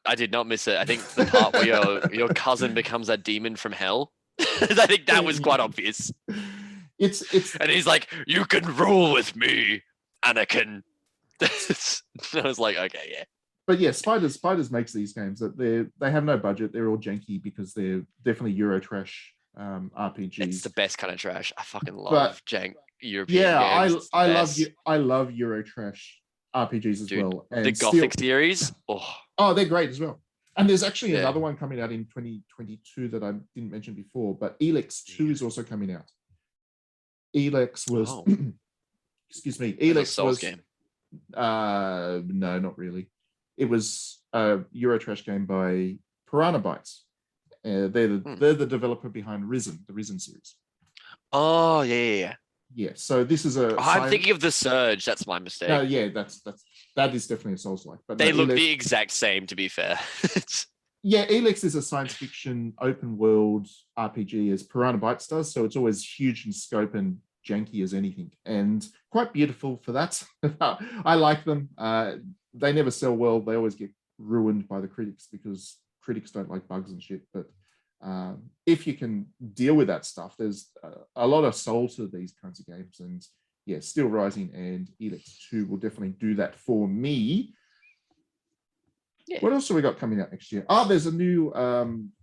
I did not miss it. I think the part where your cousin becomes a demon from hell. I think that was quite obvious. It's And he's like, "You can rule with me, Anakin." I was like, "Okay, yeah." but yeah, Spiders makes these games that they have no budget. They're all janky because they're definitely Eurotrash RPGs. It's the best kind of trash. I fucking love But- jank European Yeah, games. It's the I best. love Eurotrash RPGs as Dude, well. And The Gothic series. Oh, they're great as well. And there's actually Yeah. another one coming out in 2022 that I didn't mention before, but Elex 2 is also coming out. Elex was Oh. excuse me, it's a Elex Souls was game. no, not really. It was a Eurotrash game by Piranha Bytes. They're the developer behind Risen, the Risen series. Oh yeah. Yeah, so this is a. Oh, I'm thinking of the Surge. That's my mistake. No, yeah, that is definitely a Souls-like. But They no, look Elex- the exact same, to be fair. Yeah, Elex is a science fiction open world RPG as Piranha Bytes does, so it's always huge in scope and janky as anything, and quite beautiful for that. I like them. They never sell well. They always get ruined by the critics because critics don't like bugs and shit. But if you can deal with that stuff, there's a lot of soul to these kinds of games, and yeah, Steel Rising and Elex 2 will definitely do that for me. Yeah. What else have we got coming out next year? There's a new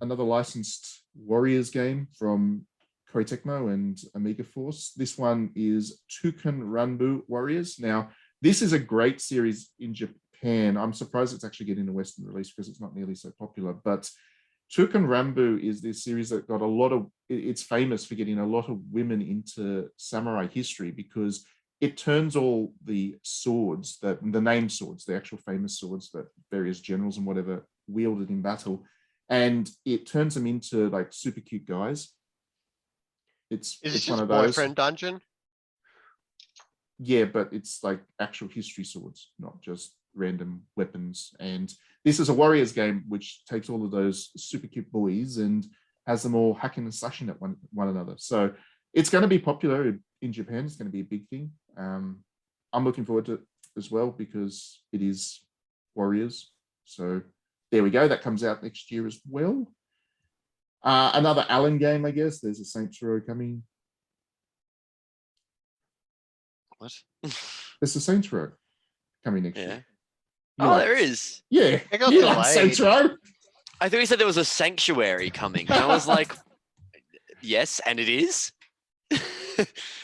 another licensed Warriors game from Koei Tecmo and Amiga Force. This one is Toucan Ranbu Warriors. Now, this is a great series in Japan. I'm surprised it's actually getting a Western release because it's not nearly so popular. But Toucan Ranbu is this series that got it's famous for getting a lot of women into samurai history because it turns all the swords, the named swords, the actual famous swords that various generals and whatever wielded in battle, and it turns them into like super cute guys. is It's this one just of those. boyfriend dungeon? Yeah, but it's like actual history swords, not just random weapons. And this is a Warriors game which takes all of those super cute boys and has them all hacking and slashing at one another. So it's going to be popular in Japan. It's going to be a big thing. I'm looking forward to it as well because it is Warriors. So there we go. That comes out next year as well. Another Alan game, I guess. There's a Saints Row coming. What? There's a Saints Row coming next Yeah. year. Oh, like- there is. Yeah. It got You like delayed. Saints Row? I thought you said there was a sanctuary coming. And I was like, yes, and it is.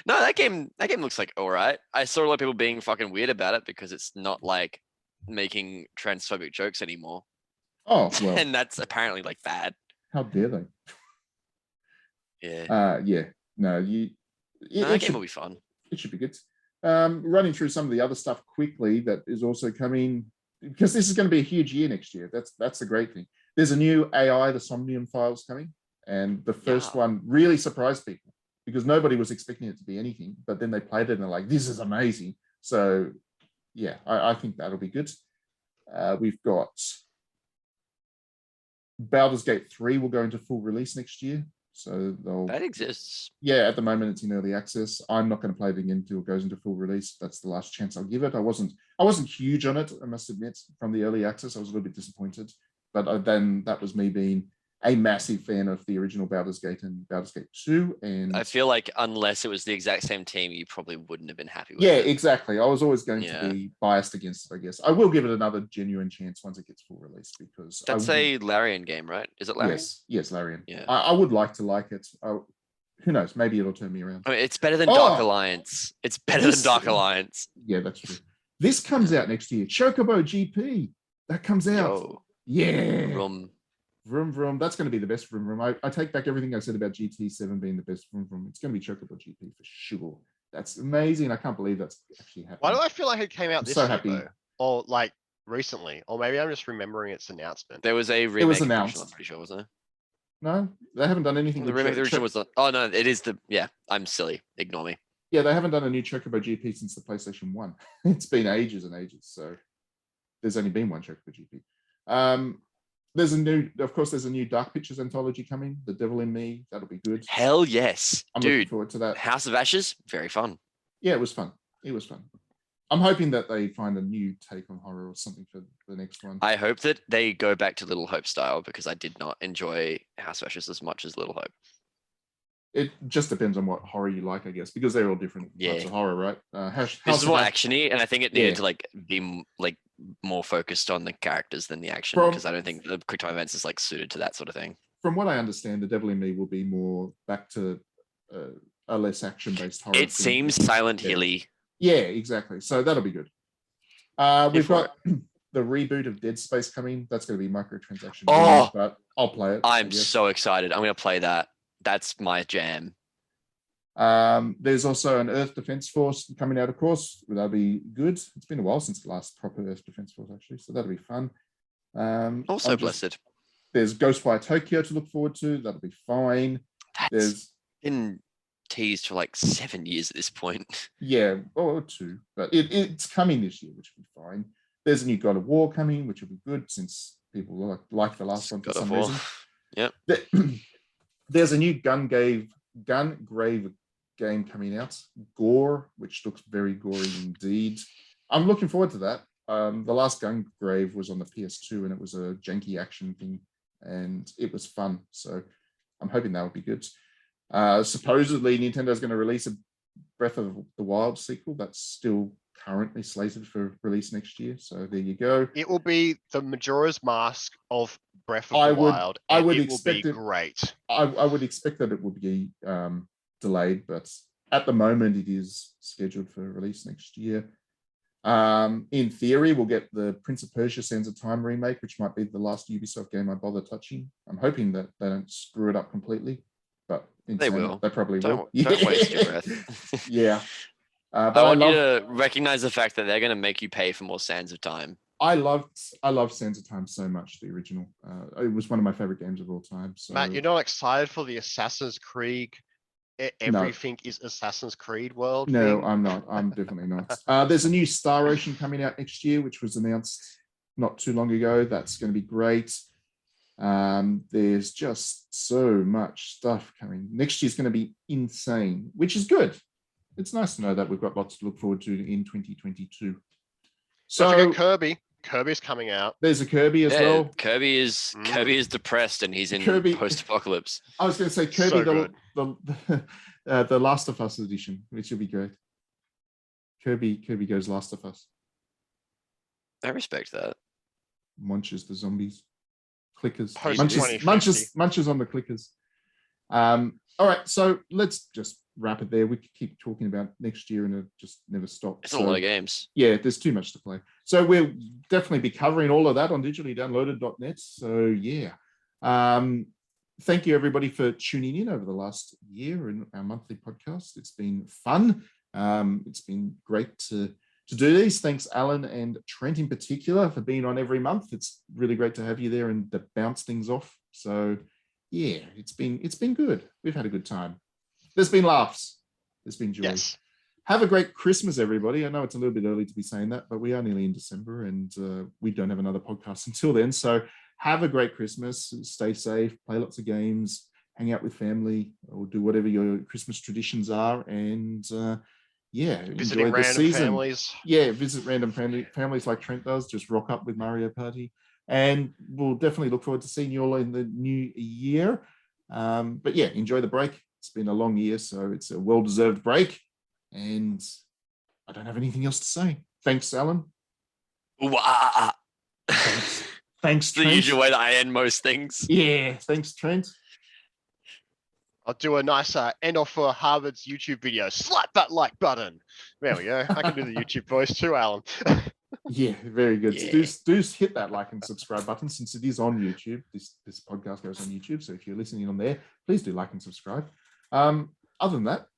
No, that game looks like all right. I saw a lot of people being fucking weird about it because it's not like making transphobic jokes anymore. Oh, well, And that's apparently like bad. how dare they? Yeah. Yeah. No, No, that game will be fun. it should be good. Running through some of the other stuff quickly that is also coming, because this is going to be a huge year next year. That's the great thing. There's a new AI, the Somnium Files coming, and the first one really surprised people because nobody was expecting it to be anything, but then they played it and they're like, this is amazing. So yeah, I think that'll be good. We've got Baldur's Gate 3 will go into full release next year. So That exists. yeah, at the moment it's in early access. I'm not going to play it again until it goes into full release. That's the last chance I'll give it. I wasn't huge on it, I must admit, from the early access. I was a little bit disappointed. But then that was me being a massive fan of the original Baldur's Gate and Baldur's Gate 2. And I feel like unless it was the exact same team, you probably wouldn't have been happy with yeah, it. exactly. I was always going Yeah. to be biased against it, I guess. I will give it another genuine chance once it gets full release because That's a Larian game, right? Is it Larian? Yes, Larian. Yeah. I would like to like it. Who knows? Maybe it'll turn me around. I mean, it's better than Dark Oh! Alliance. It's better than This- Dark Alliance. Yeah, that's true. This comes out next year. Chocobo GP. That comes out. Yo, Yeah. Rum. Vroom vroom. That's going to be the best vroom vroom. I take back everything I said about GT7 being the best vroom vroom. It's going to be Chocobo GP for sure. That's amazing. I can't believe that's actually happening. Why do I feel like it came out I'm this so year happy. though? Or like recently? Or maybe I'm just remembering its announcement. There was a remake. It was of the original, announced. I'm pretty sure, wasn't there? No, they haven't done anything. The with remake of the Cho- original was. Oh no, it is the. Yeah, I'm silly. Ignore me. Yeah, they haven't done a new Chocobo GP since the PlayStation 1. It's been ages and ages. So there's only been one Chocobo GP. There's a new Dark Pictures anthology coming, The Devil in Me. That'll be good. Hell yes, I'm looking dude. forward to that. House of Ashes, very fun. Yeah, it was fun. I'm hoping that they find a new take on horror or something for the next one. I hope that they go back to Little Hope style because I did not enjoy House of Ashes as much as Little Hope. It just depends on what horror you like, I guess, because they're all different types of horror, right? This is more actiony, and I think it needed to like be like more focused on the characters than the action because I don't think the quick time events is like suited to that sort of thing. From what I understand, The Devil in Me will be more back to a less action-based horror. It seems Silent Hilly. Yeah, exactly. So that'll be good. We've got the reboot of Dead Space coming. That's going to be microtransaction. Oh, but I'll play it. I'm so excited. I'm going to play that. That's my jam. There's also an Earth Defense Force coming out, of course. That'll be good. It's been a while since the last proper Earth Defense Force, actually. So that'll be fun. Also Blessed. There's Ghostwire Tokyo to look forward to. That'll be fine. There's been teased for like 7 years at this point. Yeah, or 2. But it's coming this year, which will be fine. There's a new God of War coming, which will be good since people like the last one for some reason. Yep. There's a new Gungrave game coming out, Gore, which looks very gory indeed. I'm looking forward to that. The last Gungrave was on the PS2 and it was a janky action thing and it was fun. So I'm hoping that will be good. Supposedly Nintendo's going to release a Breath of the Wild sequel that's still currently slated for release next year. So there you go. It will be the Majora's Mask of Breath of the Wild. I would it expect will be great. I would expect that it would be delayed, but at the moment it is scheduled for release next year. In theory, we'll get the Prince of Persia Sands of Time remake, which might be the last Ubisoft game I bother touching. I'm hoping that they don't screw it up completely, but they will. They probably will. Don't waste your breath. Yeah. But I want you to recognize the fact that they're going to make you pay for more Sands of Time. I love Sands of Time so much, the original. It was one of my favorite games of all time. So Matt, you're not excited for the Assassin's Creed? Everything is Assassin's Creed world? No, thing? I'm not. I'm definitely not. There's a new Star Ocean coming out next year, which was announced not too long ago. That's going to be great. There's just so much stuff coming. Next year's going to be insane, which is good. It's nice to know that we've got lots to look forward to in 2022. So don't forget Kirby. Kirby's coming out. There's a Kirby as well. Kirby is depressed and he's in post-apocalypse. I was going to say Kirby, So the Last of Us edition, which will be great. Kirby goes Last of Us. I respect that. Munches the zombies, clickers, Post munches on the clickers. All right, so let's just wrap it there. We could keep talking about next year and it just never stops. It's a lot of games. Yeah, there's too much to play. So we'll definitely be covering all of that on digitallydownloaded.net. So yeah. Thank you everybody for tuning in over the last year in our monthly podcast. It's been fun. It's been great to do these. Thanks, Alan and Trent in particular, for being on every month. It's really great to have you there and to bounce things off. So yeah, it's been good. We've had a good time. There's been laughs. There's been joy. Yes. Have a great Christmas, everybody. I know it's a little bit early to be saying that, but we are nearly in December and we don't have another podcast until then. So have a great Christmas. Stay safe, play lots of games, hang out with family, or do whatever your Christmas traditions are. And Visiting enjoy the random season. families. Yeah, visit random families like Trent does. Just rock up with Mario Party. And we'll definitely look forward to seeing you all in the new year. But yeah, enjoy the break. It's been a long year, so it's a well-deserved break. And I don't have anything else to say. Thanks, Alan. Thanks, Trent. The usual way that I end most things. Yeah, thanks, Trent. I'll do a nice end off for Harvard's YouTube video. Slap that like button. There we go. I can do the YouTube voice too, Alan. Yeah, very good. Yeah. Do hit that like and subscribe button since it is on YouTube. This podcast goes on YouTube, so if you're listening on there, please do like and subscribe. Other than that,